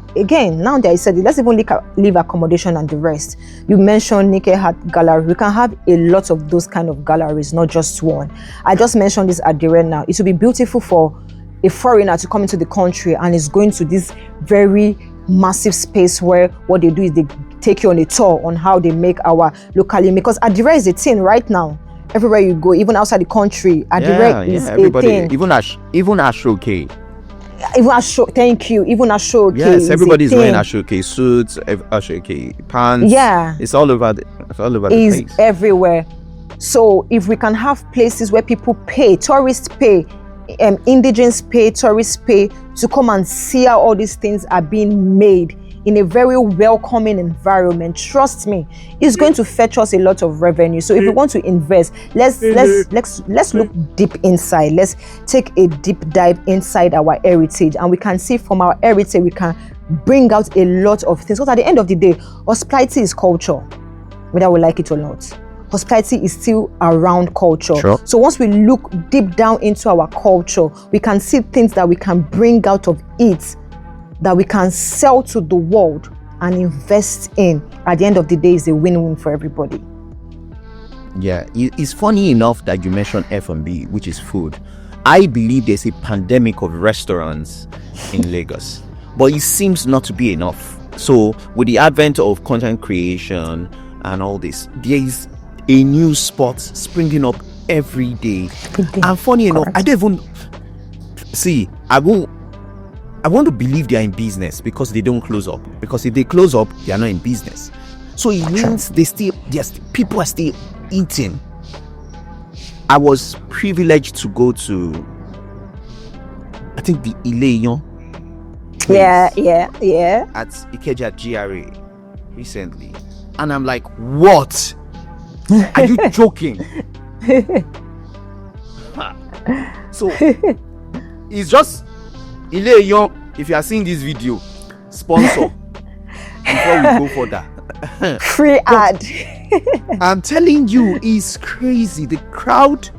leave accommodation and the rest. You mentioned Nike Hat Gallery. We can have a lot of those kind of galleries, not just one. I just mentioned this at the end now. It would be beautiful for a foreigner to come into the country and is going to this very massive space where what they do is they take you on a tour on how they make our locally, because adire is a thing right now. Everywhere you go, even outside the country, adire is a thing.
Even Ashoke.
Thank you. Even Ashoke.
Yes, everybody's wearing Ashoke suits, Ashoke pants.
Yeah,
it's all over the
place.
It's
everywhere. So if we can have places where people pay, tourists pay, indigenous pay, tourists pay to come and see how all these things are being made in a very welcoming environment, trust me, it's going to fetch us a lot of revenue. So if we want to invest, let's look deep inside. Let's take a deep dive inside our heritage, and we can see from our heritage we can bring out a lot of things. Because at the end of the day, hospitality is culture, whether we like it or not. Hospitality is still around culture.
Sure.
So once we look deep down into our culture, we can see things that we can bring out of it, that we can sell to the world and invest in. At the end of the day, it's a win-win for everybody.
Yeah, it's funny enough that you mentioned F&B, which is food. I believe there's a pandemic of restaurants in Lagos, but it seems not to be enough. So with the advent of content creation and all this, there is a new spot springing up every day. And funny enough, I don't even see. I want to believe they are in business because they don't close up. Because if they close up, they are not in business. So it means people are still eating. I was privileged to go to, I think, the Ileyon.
Yeah.
At Ikeja GRA recently. And I'm like, what? Are you joking? So it's just Ileyon. If you are seeing this video, sponsor before we go further.
Free ad.
I'm telling you, it's crazy. The crowd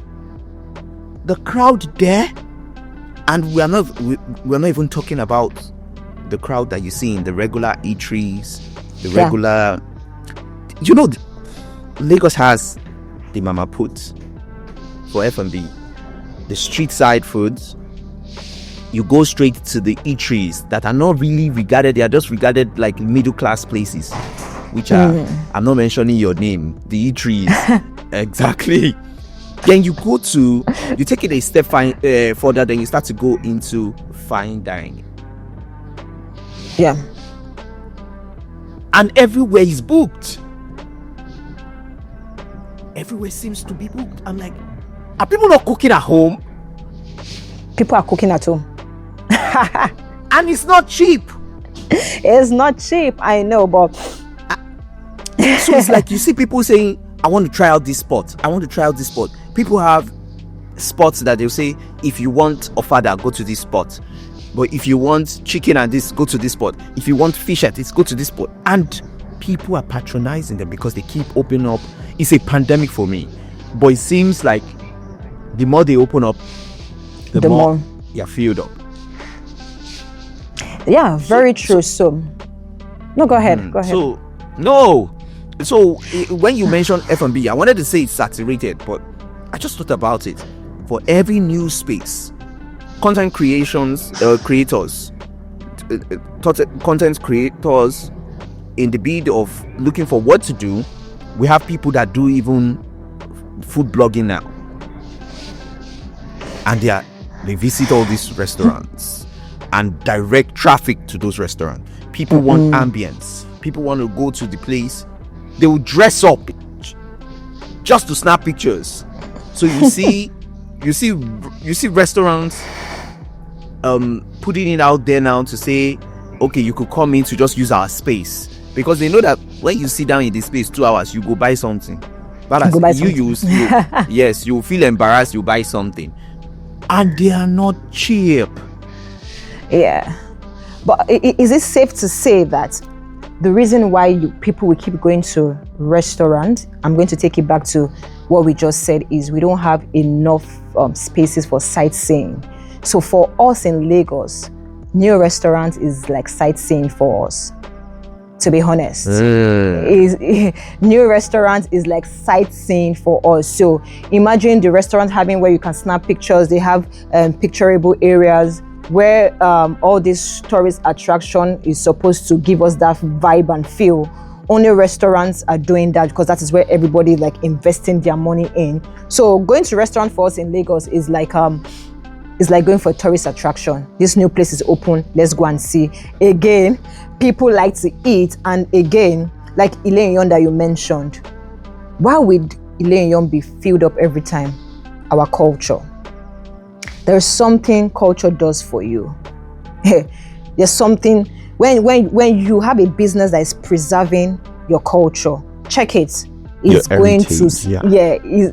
there, and we're not even talking about the crowd that you see in the regular eateries, the regular. You know, Lagos has the mama put for F&B, the street side foods. You go straight to the eateries that are not really regarded. They are just regarded like middle class places, which are, I'm not mentioning your name, the eateries. Exactly. Then you take it a step further, then you start to go into fine dining.
Yeah.
And everywhere is booked. Everywhere seems to be booked. I'm like, are people not cooking at home?
People are cooking at home.
And it's not cheap.
It's not cheap, I know, but
so it's like you see people saying, I want to try out this spot. I want to try out this spot. People have spots that they'll say, if you want ofada, go to this spot. But if you want chicken and this, go to this spot. If you want fish at this, go to this spot. And people are patronizing them because they keep opening up. It's a pandemic for me. But it seems like the more they open up, the more you're filled up.
Yeah, very true. So, no, go ahead.
So when you mentioned F&B, I wanted to say it's saturated, but I just thought about it. For every new space, content creators in the bid of looking for what to do, we have people that do even food blogging now, and they visit all these restaurants and direct traffic to those restaurants. People want ambience. People want to go to the place. They will dress up just to snap pictures. So you see restaurants putting it out there now to say, okay, you could come in to just use our space, because they know that when you sit down in this space 2 hours, you go buy something. But as you will feel embarrassed, you buy something, and they are not cheap.
Yeah, but is it safe to say that the reason why people will keep going to restaurants, I'm going to take it back to what we just said, is we don't have enough spaces for sightseeing. So for us in Lagos, new restaurants is like sightseeing for us, to be honest. New restaurants is like sightseeing for us. So imagine the restaurant having where you can snap pictures. They have picturable areas where all this tourist attraction is supposed to give us that vibe and feel. Only restaurants are doing that because that is where everybody is like investing their money in. So going to restaurant for us in Lagos is like going for a tourist attraction. This new place is open, let's go and see. Again, people like to eat, and again, like Ileyon that you mentioned, why would Ileyon be filled up every time? Our culture. There's something culture does for you. There's something when you have a business that is preserving your culture, check it. It's going to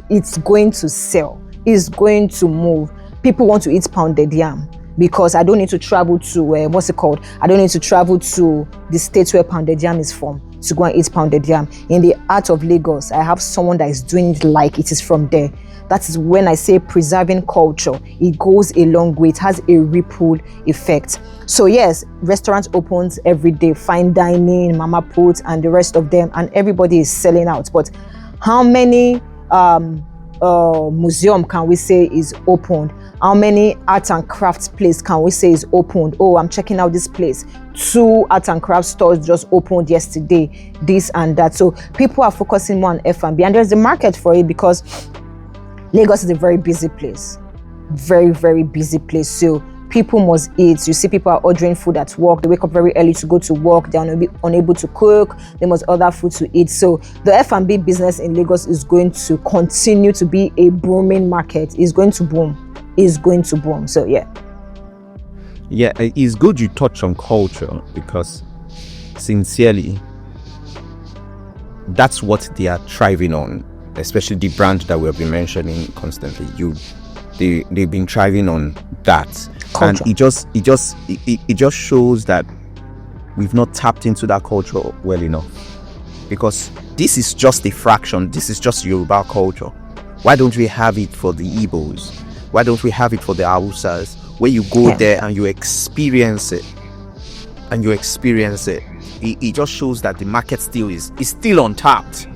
it's going to sell. It's going to move. People want to eat pounded yam because I don't need to travel to I don't need to travel to the state where pounded yam is from to go and eat pounded yam. In the heart of Lagos, I have someone that is doing it like it is from there. That is when I say preserving culture. It goes a long way. It has a ripple effect. So yes, restaurants opens every day, fine dining, mama put, and the rest of them, and everybody is selling out. But how many museum can we say is opened? How many art and crafts place can we say is opened? Oh, I'm checking out this place. 2 art and craft stores just opened yesterday, this and that. So people are focusing more on F&B, and there's a market for it because Lagos is a very busy place. Very, very busy place. So people must eat. You see people are ordering food at work. They wake up very early to go to work. They are unable to cook. They must order food to eat. So the F&B business in Lagos is going to continue to be a booming market. It's going to boom. It's going to boom. So yeah.
Yeah, it's good you touch on culture because sincerely, that's what they are thriving on, especially the brand that we've been mentioning constantly. They've been thriving on that. Culture. And it just shows that we've not tapped into that culture well enough, because this is just a fraction. This is just Yoruba culture. Why don't we have it for the Igbos? Why don't we have it for the Hausas, where you go there and you experience it, it just shows that the market still is still untapped.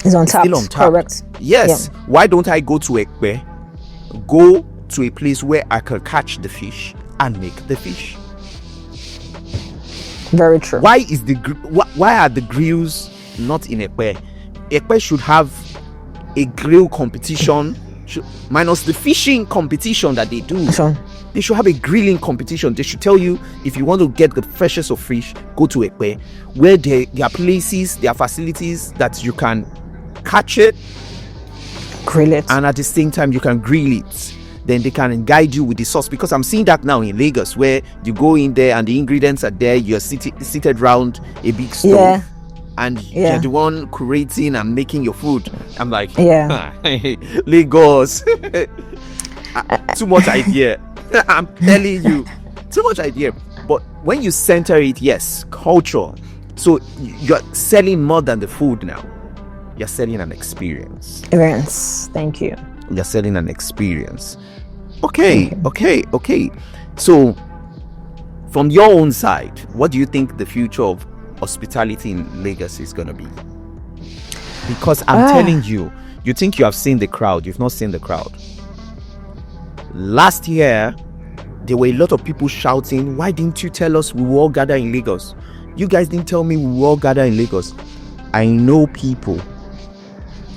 It's untapped. Correct.
Yes. Yeah. Why don't I go to Ekpe, go to a place where I can catch the fish and make the fish?
Very true.
Why are the grills not in Ekpe? Ekpe should have a grill competition, minus the fishing competition that they do.
Sure.
They should have a grilling competition. They should tell you, if you want to get the freshest of fish, go to Ekpe, where there are places, there are facilities that you can catch it,
grill it,
and at the same time you can grill it. Then they can guide you with the sauce, because I'm seeing that now in Lagos, where you go in there and the ingredients are there. You're seated around a big stove, and you're the one curating and making your food. I'm like, Lagos, too much idea. I'm telling you, too much idea. But when you center it, yes, culture. So you're selling more than the food now. You're selling an experience.
Thank you.
You're selling an experience. Okay. So, from your own side, what do you think the future of hospitality in Lagos is going to be? Because I'm telling you, you think you have seen the crowd. You've not seen the crowd. Last year, there were a lot of people shouting, why didn't you tell us we will all gather in Lagos? You guys didn't tell me we will all gather in Lagos. I know people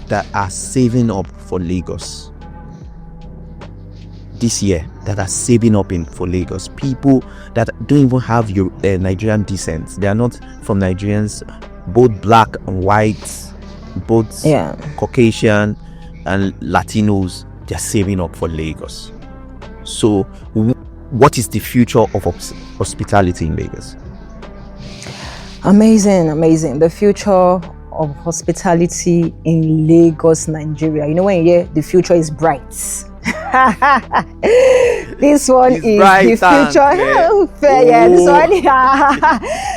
that are saving up for Lagos this year, that are saving up for Lagos. People that don't even have your Nigerian descent. They are not from Nigerians, both black and white, both Caucasian and Latinos. They are saving up for Lagos. So what is the future of hospitality in Lagos?
Amazing. The future of hospitality in Lagos, Nigeria. You know, when you hear the future is bright. This one is the future.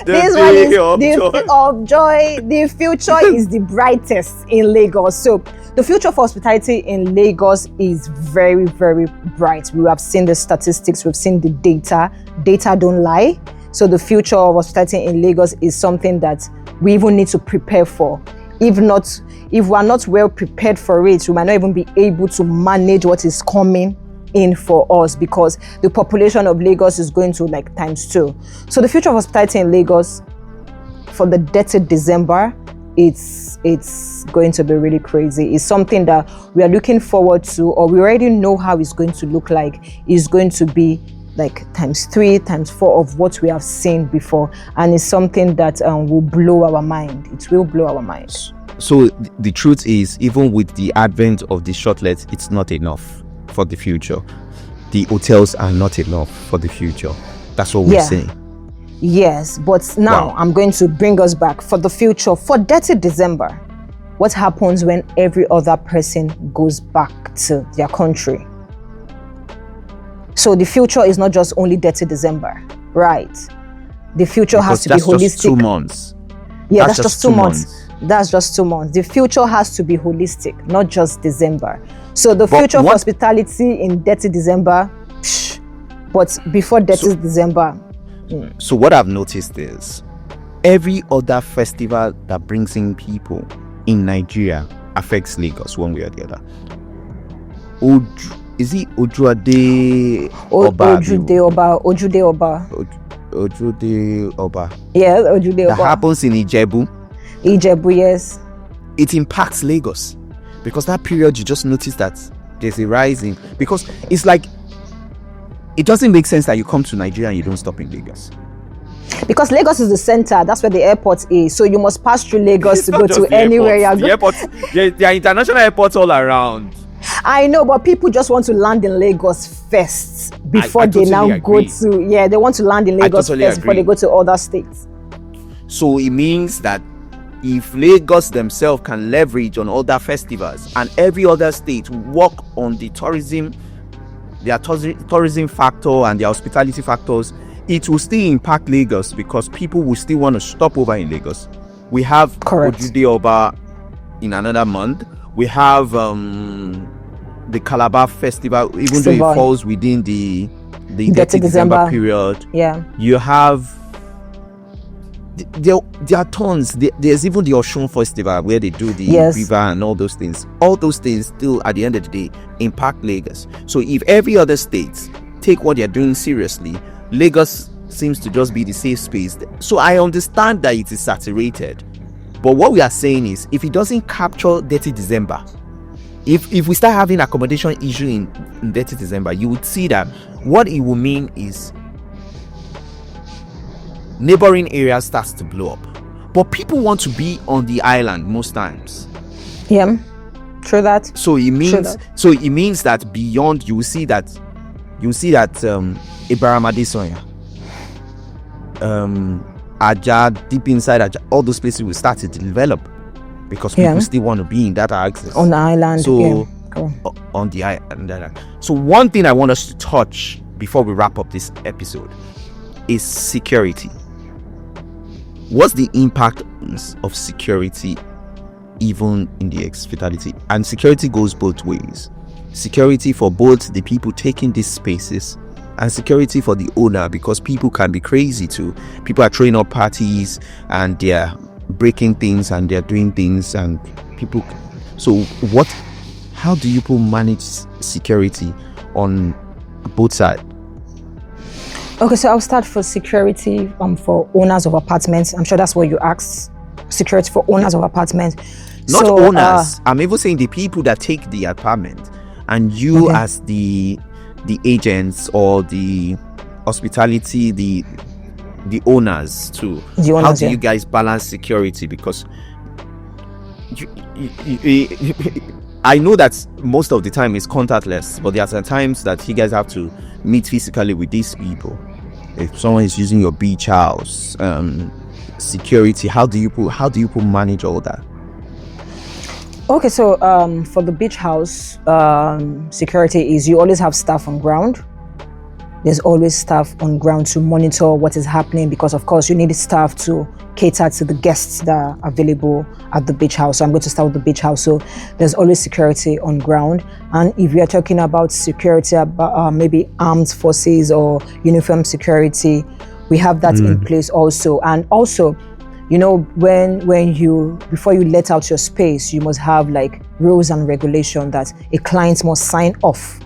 This one is of joy. The future is the brightest in Lagos. So the future for hospitality in Lagos is very, very bright. We have seen the statistics. We've seen the data. Data don't lie. So the future of hospitality in Lagos is something that we even need to prepare for. If we're not well prepared for it, we might not even be able to manage what is coming in for us, because the population of Lagos is going to ×2. So the future of hospitality in Lagos for the Detty December, it's going to be really crazy. It's something that we are looking forward to, or we already know how it's going to look like. It's going to be ×3, ×4 of what we have seen before, and it's something that will blow our mind. It will blow our minds.
So the truth is, even with the advent of the shortlets, it's not enough for the future. The hotels are not enough for the future. That's what we're saying.
Yes, but now I'm going to bring us back for the future. For Detty December, what happens when every other person goes back to their country? So the future is not just only Detty December, right? The future has to be holistic.
Just 2 months.
Yeah, that's just 2 months. That's just 2 months. The future has to be holistic, not just December. So the future of hospitality in Detty December, but before Detty December.
So what I've noticed is every other festival that brings in people in Nigeria affects Lagos one way or the other. Is it Ojude Oba?
Ojude Oba. Yes, Ojude Oba.
That happens in Ijebu.
Yes.
It impacts Lagos because that period you just notice that there's a rising, because it's like it doesn't make sense that you come to Nigeria and you don't stop in Lagos.
Because Lagos is the center, that's where the airport is. So you must pass through Lagos to go to anywhere you're going.
There are international airports all around.
I know, but people just want to land in Lagos first before
I
they
totally
now
agree.
go to, they want to land in Lagos first before they go to other states.
So it means that if Lagos themselves can leverage on other festivals and every other state work on the tourism, their tourism factor and their hospitality factors, it will still impact Lagos because people will still want to stop over in Lagos. We have Ojude Oba in another month. We have the Calabar Festival, even though it falls within the Detty December period.
Yeah.
You have there are tons. There's even the Oshun Festival where they do the river and all those things. All those things still at the end of the day impact Lagos. So if every other state take what they're doing seriously, Lagos seems to just be the safe space. So I understand that it is saturated, but what we are saying is if it doesn't capture Detty December, if we start having accommodation issue in Detty December, you would see that what it will mean is neighboring areas starts to blow up, but people want to be on the island most times.
Yeah, true that.
So it means that beyond, you will see that Ibaramadesoya, Aja, deep inside Aja, all those places will start to develop because people still want to be in that access
on the island.
So on the island. So one thing I want us to touch before we wrap up this episode is security. What's the impact of security even in the hospitality? And security goes both ways. Security for both the people taking these spaces and security for the owner, because people can be crazy too. People are throwing up parties and they're breaking things and they're doing things and people. So how do you manage security on both sides?
Okay, so I'll start for security for owners of apartments. I'm sure that's what you asked. Security for owners of apartments.
Not owners. I'm even saying the people that take the apartment, and you as the agents or the hospitality, the owners too. How do you guys balance security? Because I know that most of the time it's contactless, but there are times that you guys have to meet physically with these people. If someone is using your beach house, security, how do you manage all that?
Okay, so for the beach house, security is you always have staff on ground. There's always staff on ground to monitor what is happening, because of course you need staff to cater to the guests that are available at the beach house. So I'm going to start with the beach house. So there's always security on ground. And if we are talking about security, about maybe armed forces or uniform security, we have that in place also. And also, you know, before you let out your space, you must have like rules and regulation that a client must sign off.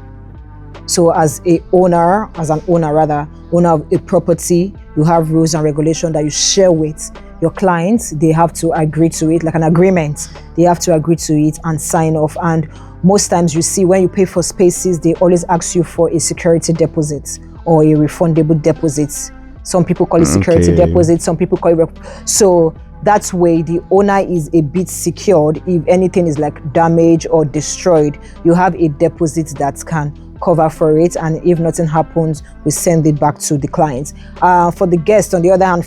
So as an owner of a property, you have rules and regulation that you share with your clients. They have to agree to it, like an agreement. They have to agree to it and sign off. And most times you see when you pay for spaces, they always ask you for a security deposit or a refundable deposit. Some people call it security deposit, some people call it so that way the owner is a bit secured. If anything is like damaged or destroyed, you have a deposit that can cover for it, and if nothing happens, we send it back to the client. For the guests, on the other hand,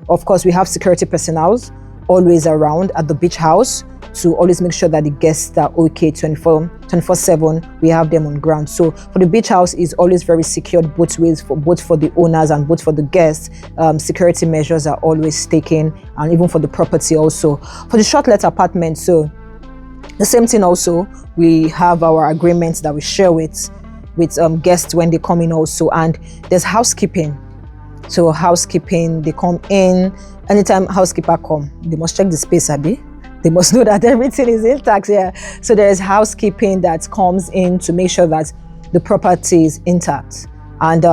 of course, we have security personnel always around at the beach house to always make sure that the guests are okay 24/7. We have them on ground. So for the beach house is always very secured both ways, both for the owners and both for the guests. Security measures are always taken, and even for the property also. For the Shortlet apartment, so the same thing also, we have our agreements that we share with guests when they come in also, and there's housekeeping. So housekeeping, they come in, anytime housekeeper come, they must check the space, Abby. They must know that everything is intact here. So there is housekeeping that comes in to make sure that the property is intact. And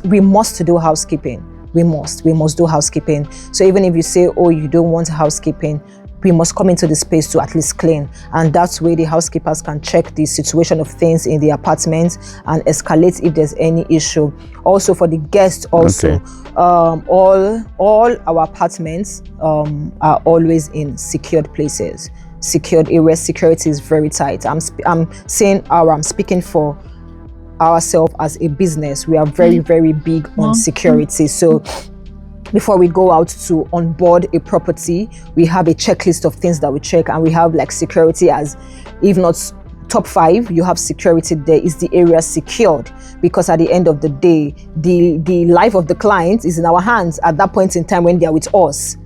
we must do housekeeping. We must do housekeeping. So even if you say, oh, you don't want housekeeping, we must come into the space to at least clean. And that's where the housekeepers can check the situation of things in the apartment and escalate if there's any issue. Also for the guests also,
Okay.
all our apartments are always in secured places, secured areas. Security is very tight. I'm speaking for ourselves as a business. We are very, very big on security. So before we go out to onboard a property, we have a checklist of things that we check, and we have like security as, if not top 5, you have security there. Is the area secured? Because at the end of the day, the life of the client is in our hands at that point in time when they are with us.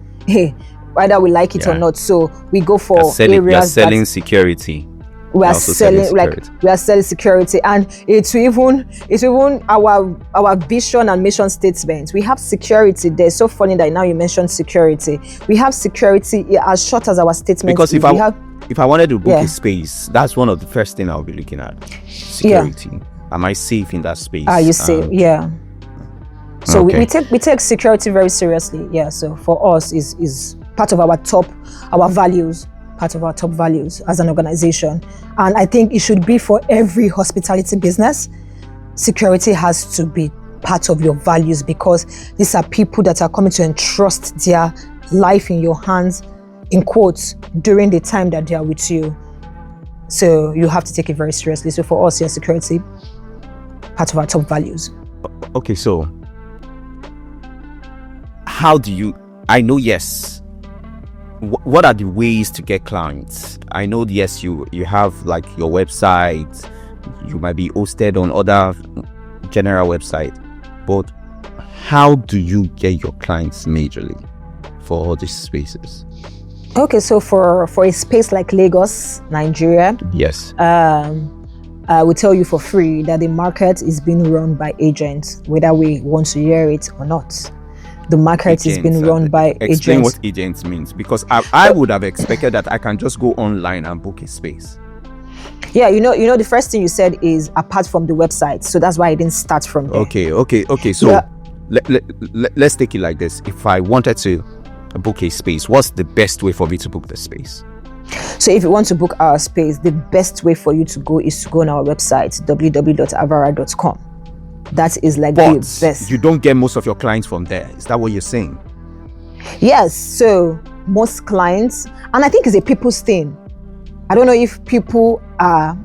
Whether we like it or not. So we go for areas
selling security.
We are selling security, and it's even our vision and mission statement. We have security there. It's so funny that now you mentioned security. We have security as short as our statement.
Because if I wanted to book a space, that's one of the first things I'll be looking at. Security. Am I safe in that space?
Are you safe? Yeah. So we take security very seriously. Yeah. So for us is part of our values. Part of our top values as an organization, and I think it should be for every hospitality business. Security has to be part of your values, because these are people that are coming to entrust their life in your hands, in quotes, during the time that they are with you. So you have to take it very seriously. So for us, security, part of our top values.
Okay, so how do you? I know, yes. What are the ways to get clients? I know, yes, you have like your website, you might be hosted on other general website, but how do you get your clients majorly for all these spaces?
Okay, so for a space like Lagos, Nigeria,
yes,
I will tell you for free that the market is being run by agents, whether we want to hear it or not. The market is being run by agents.
Explain what agents means, because I would have expected that I can just go online and book a space.
Yeah, you know, the first thing you said is apart from the website, so that's why I didn't start from there.
Okay. So let's take it like this. If I wanted to book a space, what's the best way for me to book the space?
So if you want to book our space, the best way for you to go is to go on our website, www.avara.com. That is like the best.
You don't get most of your clients from there. Is that what you're saying?
Yes. So most clients, and I think it's a people's thing. I don't know if people are,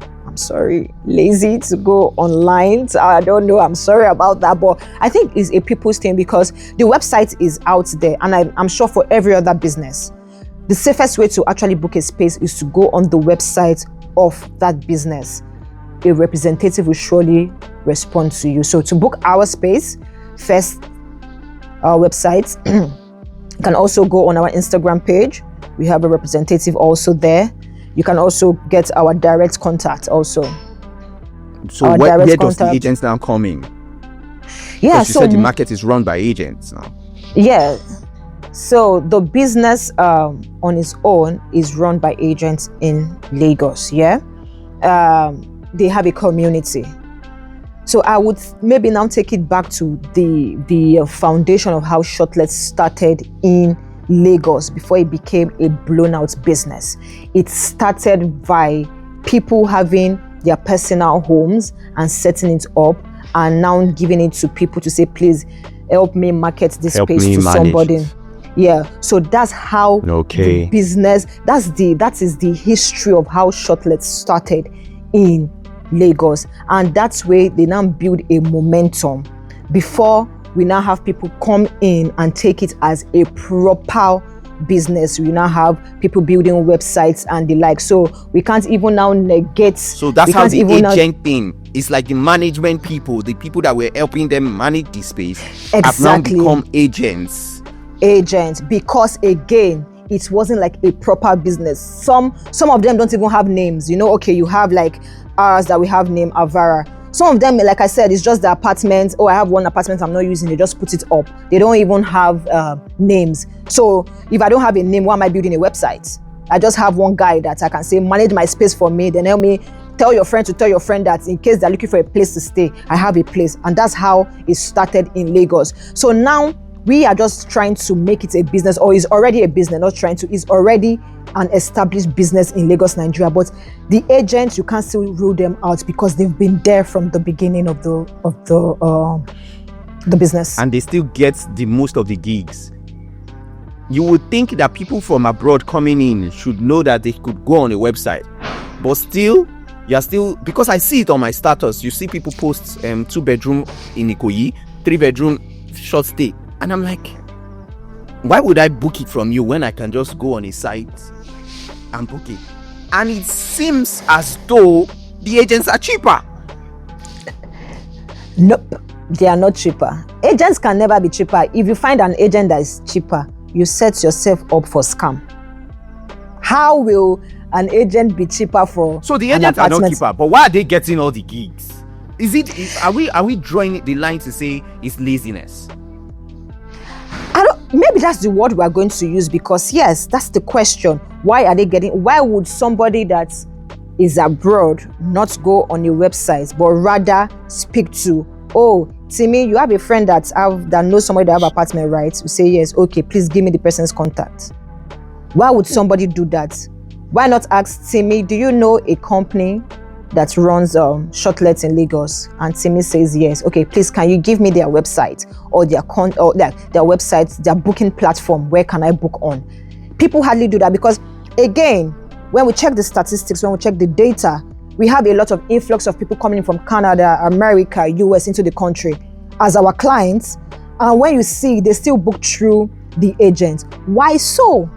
lazy to go online. I don't know. I'm sorry about that. But I think it's a people's thing, because the website is out there. And I'm sure for every other business, the safest way to actually book a space is to go on the website of that business. A representative will surely respond to you. So to book our space, first, our website. You can also go on our Instagram page. We have a representative also there. You can also get our direct contact also.
So where does the agents now come in?
Yeah,
you said the market is run by agents now.
Yeah. So the business on its own is run by agents in Lagos. Yeah. They have a community. So I would maybe now take it back to the foundation of how Shortlet started in Lagos before it became a blown out business. It started by people having their personal homes and setting it up, and now giving it to people to say, please help me market this space to somebody. Yeah, so that's how the business, that is the history of how Shortlet started in Lagos, and that's where they now build a momentum before we now have people come in and take it as a proper business. We now have people building websites and the like, so we can't even now negate.
So that's how the agent thing is, like the management people, the people that were helping them manage the space, have now become agents,
because again, it wasn't like a proper business. Some of them don't even have names, okay, you have like ours that we have named Avara. Some of them, like I said, it's just the apartment. Oh, I have one apartment I'm not using. They just put it up. They don't even have names. So if I don't have a name, why am I building a website? I just have one guy that I can say, manage my space for me. Then help me tell your friend to tell your friend that in case they're looking for a place to stay, I have a place. And that's how it started in Lagos. So now we are just trying to make it a business, or is already a business, not trying to, is already an established business in Lagos, Nigeria. But the agents, you can't still rule them out because they've been there from the beginning of the business, and
they still get the most of the gigs. You would think that people from abroad coming in should know that they could go on a website, but still, you're still, because I see it on my status, you see people post 2-bedroom in Ikoyi, 3-bedroom short stay, and I'm like, why would I book it from you when I can just go on a site and book it? And it seems as though the agents are cheaper.
Nope, they are not cheaper. Agents can never be cheaper. If you find an agent that is cheaper, you set yourself up for scam. How will an agent be cheaper for?
So the agents are not cheaper, but why are they getting all the gigs? Are we drawing the line to say it's laziness?
Maybe that's the word we are going to use, because yes, that's the question. Why would somebody that is abroad not go on a website, but rather speak to, oh, Timi, you have a friend that knows somebody that have an apartment, right? You say yes, okay, please give me the person's contact. Why would somebody do that? Why not ask Timi, do you know a company that runs Shortlet in Lagos? And Timi says yes. Okay, please, can you give me their website or their website, their booking platform? Where can I book on? People hardly do that because, again, when we check the statistics, when we check the data, we have a lot of influx of people coming in from Canada, America, US into the country as our clients. And when you see, they still book through the agent. Why so?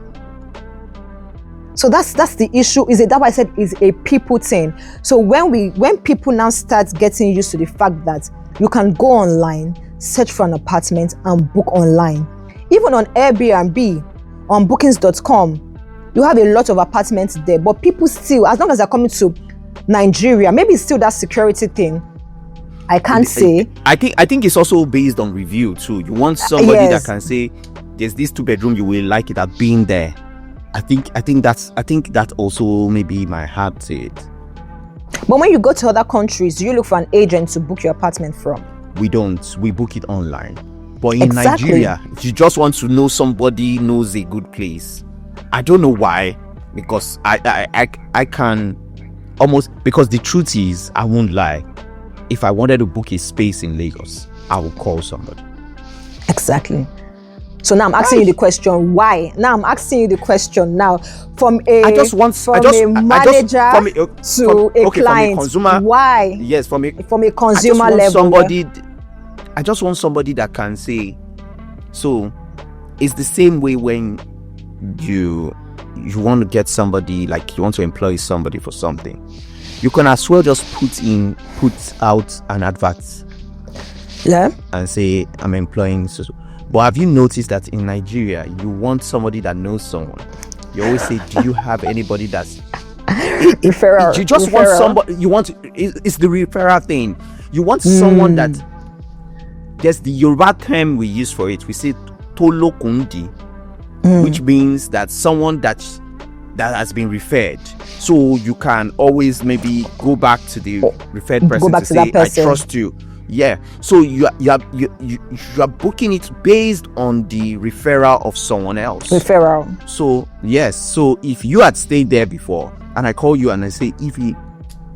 So that's the issue. That's why I said is a people thing. So when people now start getting used to the fact that you can go online, search for an apartment and book online, even on Airbnb, on bookings.com, you have a lot of apartments there. But people still, as long as they're coming to Nigeria, maybe it's still that security thing. I can't say. I
think it's also based on review too. You want somebody that can say, "There's this 2-bedroom, you will like it. I've been there." I think that also maybe my heart to it.
But when you go to other countries, do you look for an agent to book your apartment from?
We don't. We book it online. But in Nigeria, if you just want to know somebody knows a good place, I don't know why. Because I can almost, because the truth is, I won't lie. If I wanted to book a space in Lagos, I would call somebody.
Exactly. So now I'm asking you the question, why? Now I'm asking you the question now from a manager to a client. From a consumer, why?
Yes, from a
consumer level.
I just want somebody that can say, so it's the same way when you want to get somebody, like you want to employ somebody for something. You can as well just put out an advert.
Yeah.
And say, I'm employing so. But have you noticed that in Nigeria, you want somebody that knows someone? You always say, do you have anybody that's...
referral.
You just want somebody... It's the referral thing. You want someone that... There's the Yoruba term we use for it. We say, Tolo Kundi, which means that someone that has been referred. So you can always maybe go back to the referred person to say, I trust you. Yeah, so you are booking it based on the referral of someone else.
Referral.
So yes, so if you had stayed there before and I call you and I say, Ify,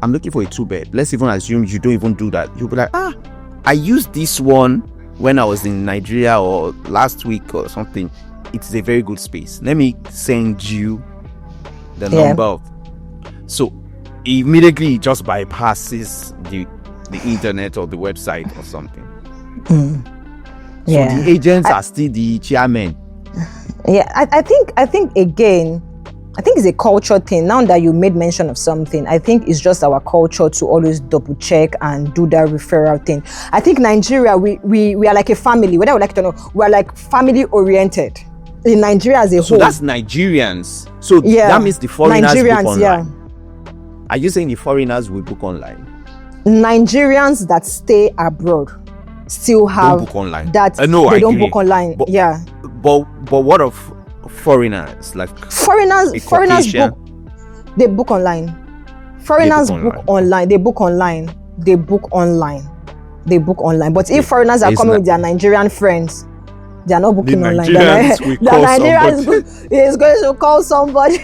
I'm looking for a 2-bed. Let's even assume you don't even do that. You'll be like, I used this one when I was in Nigeria or last week or something. It's a very good space. Let me send you the number of. So immediately it just bypasses the internet or the website or something.
Yeah.
So the agents are still the chairmen.
Yeah, I think again, I think it's a culture thing. Now that you made mention of something, I think it's just our culture to always double check and do that referral thing. I think Nigeria, we are like a family, whether we like it or not, we are like family oriented. In Nigeria as a whole.
So that's Nigerians. So that means the foreigners book online. Yeah. Are you saying the foreigners will book online?
Nigerians that stay abroad still have
don't book online.
That they don't book online. But
what of foreigners? Like
foreigners book. They book online. Foreigners book online. They book online. They book online. They book online. But if foreigners are coming with their Nigerian friends, they are not booking online. The Nigerians is going to call somebody.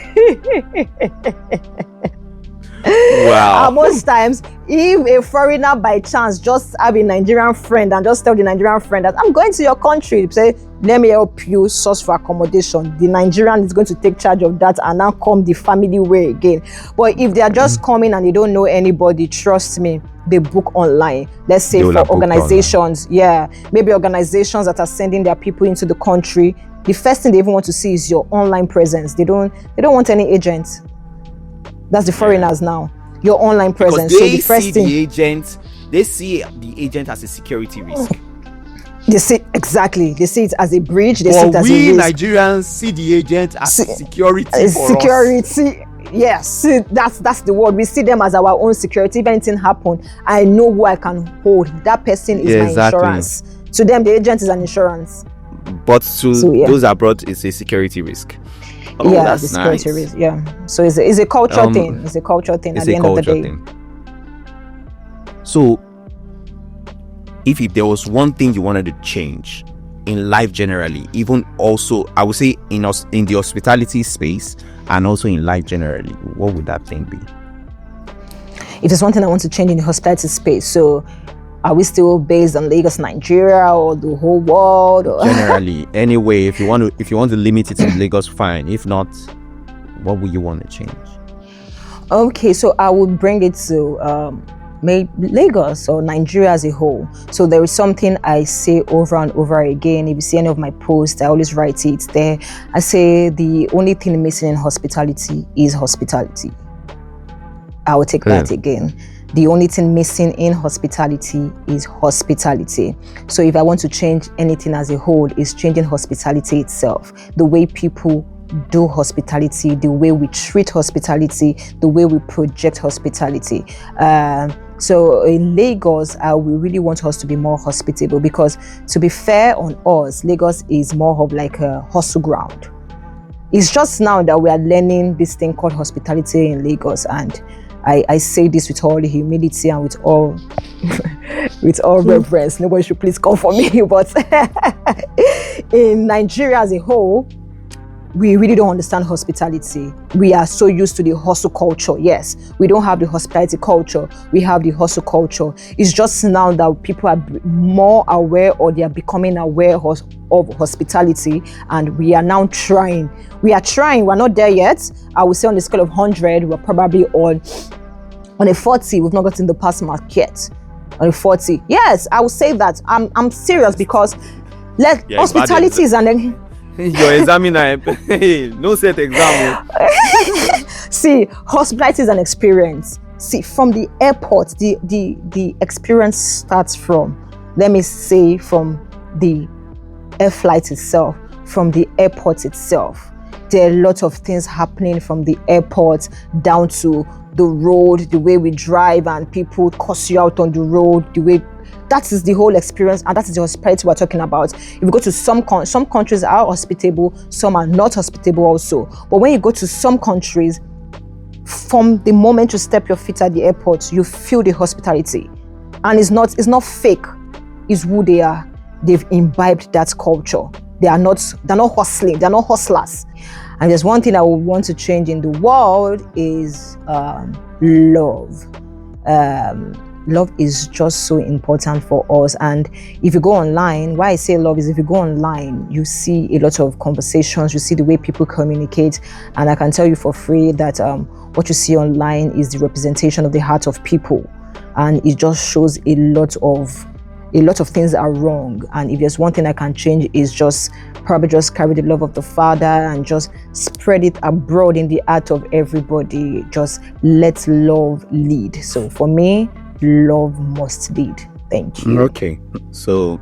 Wow.
And most times, if a foreigner by chance just have a Nigerian friend and just tell the Nigerian friend that I'm going to your country, say, let me help you source for accommodation, the Nigerian is going to take charge of that and now come the family way again. But if they are just coming and they don't know anybody, trust me, they book online. Let's say for organizations, maybe organizations that are sending their people into the country, the first thing they even want to see is your online presence. They don't want any agents. That's the foreigners now. Your online presence.
Because
so the first thing
they see the agent as a security risk.
They see exactly. They see it as a bridge. They see it as a risk.
We Nigerians see the agent as security for
security.
Us.
Yes, that's the word. We see them as our own security. If anything happen, I know who I can hold. That person is my insurance. To them, the agent is an insurance.
But to those abroad, it's a security risk. Oh,
yeah,
that's
the security
nice.
risk. Yeah, so it's a cultural thing. It's a cultural thing. At the end of the day.
So, if there was one thing you wanted to change in life generally, even also, I would say in the hospitality space and also in life generally, what would that thing be?
If there's one thing I want to change in the hospitality space, so are we still based on Lagos, Nigeria, or the whole world? Or
generally, anyway, if you want to limit it to Lagos, fine. If not, what would you want to change?
Okay, so I would bring it to Lagos or Nigeria as a whole. So there is something I say over and over again. If you see any of my posts, I always write it there. I say the only thing missing in hospitality is hospitality. I will take that again. The only thing missing in hospitality is hospitality. So if I want to change anything as a whole, it's changing hospitality itself. The way people do hospitality, the way we treat hospitality, the way we project hospitality. So in Lagos, we really want us to be more hospitable, because to be fair on us, Lagos is more of like a hustle ground. It's just now that we are learning this thing called hospitality in Lagos, and I say this with all humility and with all reverence. Nobody should please come for me. But in Nigeria as a whole, we really don't understand hospitality. We are so used to the hustle culture. Yes, we don't have the hospitality culture. We have the hustle culture. It's just now that people are more aware, or they are becoming aware of hospitality, and we are now trying. We are trying. We're not there yet. I would say on the scale of 100, we're probably on a 40. We've not gotten the pass mark yet. On a 40, yes, I would say that. I'm serious, because hospitality is an.
Your examiner, no set exam.
See, hospitality is an experience. See, from the airport, the experience starts from, let me say, from the air flight itself, from the airport itself. There are a lot of things happening from the airport down to the road, the way we drive, and people cuss you out on the road, the way. That is the whole experience, and that is the hospitality we're talking about. If you go to some countries are hospitable, some are not hospitable also. But when you go to some countries, from the moment you step your feet at the airport, you feel the hospitality. And it's not fake. It's who they are. They've imbibed that culture. They're not hustling, they're not hustlers. And there's one thing I would want to change in the world is love. Love is just so important for us. And if you go online, why I say love is, if you go online, you see a lot of conversations, you see the way people communicate. And I can tell you for free that what you see online is the representation of the heart of people, and it just shows a lot of things that are wrong. And if there's one thing I can change, is just probably just carry the love of the Father and just spread it abroad in the heart of everybody. Just let love lead. So for me, love must lead. Thank you.
Okay, so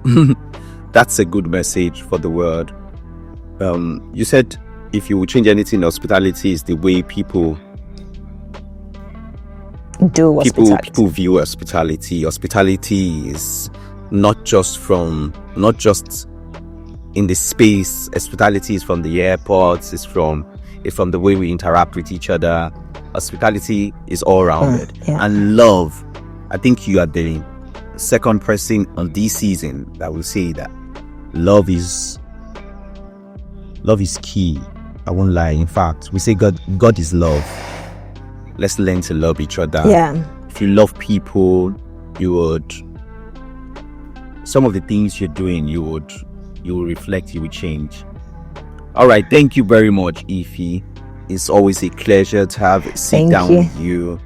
that's a good message for the world. You said if you would change anything in hospitality, is the way people
do hospitality.
People view hospitality. Hospitality is not just in the space. Hospitality is from the airports. It's from the way we interact with each other. Hospitality is all rounded. And love, I think you are the second person on this season that will say that love is key. I won't lie. In fact, we say God is love. Let's learn to love each other. If you love people, you would, some of the things you're doing, you will reflect, you will change. All right, thank you very much, Ify. It's always a pleasure to have a sit down with you.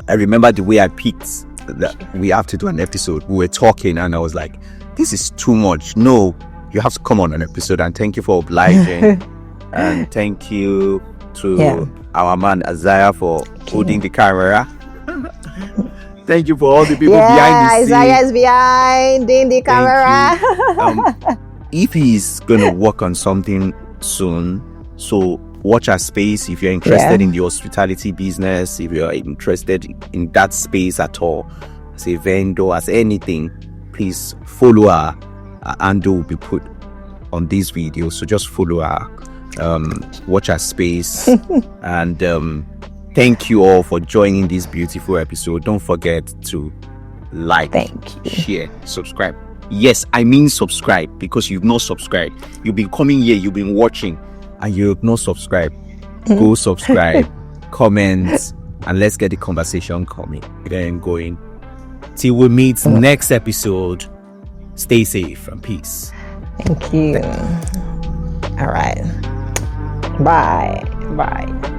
I remember the way I picked that we have to do an episode. We were talking and I was like, this is too much. No, you have to come on an episode. And thank you for obliging. And thank you to our man Isaiah for holding the camera. Thank you for all the people behind the scenes.
Isaiah is behind in the camera.
Ify is going to work on something soon. So watch our space if you're interested in the hospitality business, if you're interested in that space at all, as a vendor, as anything, please follow her. Her handle will be put on this video. So just follow her. Watch our space. And thank you all for joining this beautiful episode. Don't forget to like, share, subscribe. Yes, I mean subscribe, because you've not subscribed. You've been coming here, you've been watching, and you've not subscribed. Go subscribe, comment, and let's get the conversation coming. Then going. Till we meet next episode. Stay safe and peace.
Thank you. All right. Bye.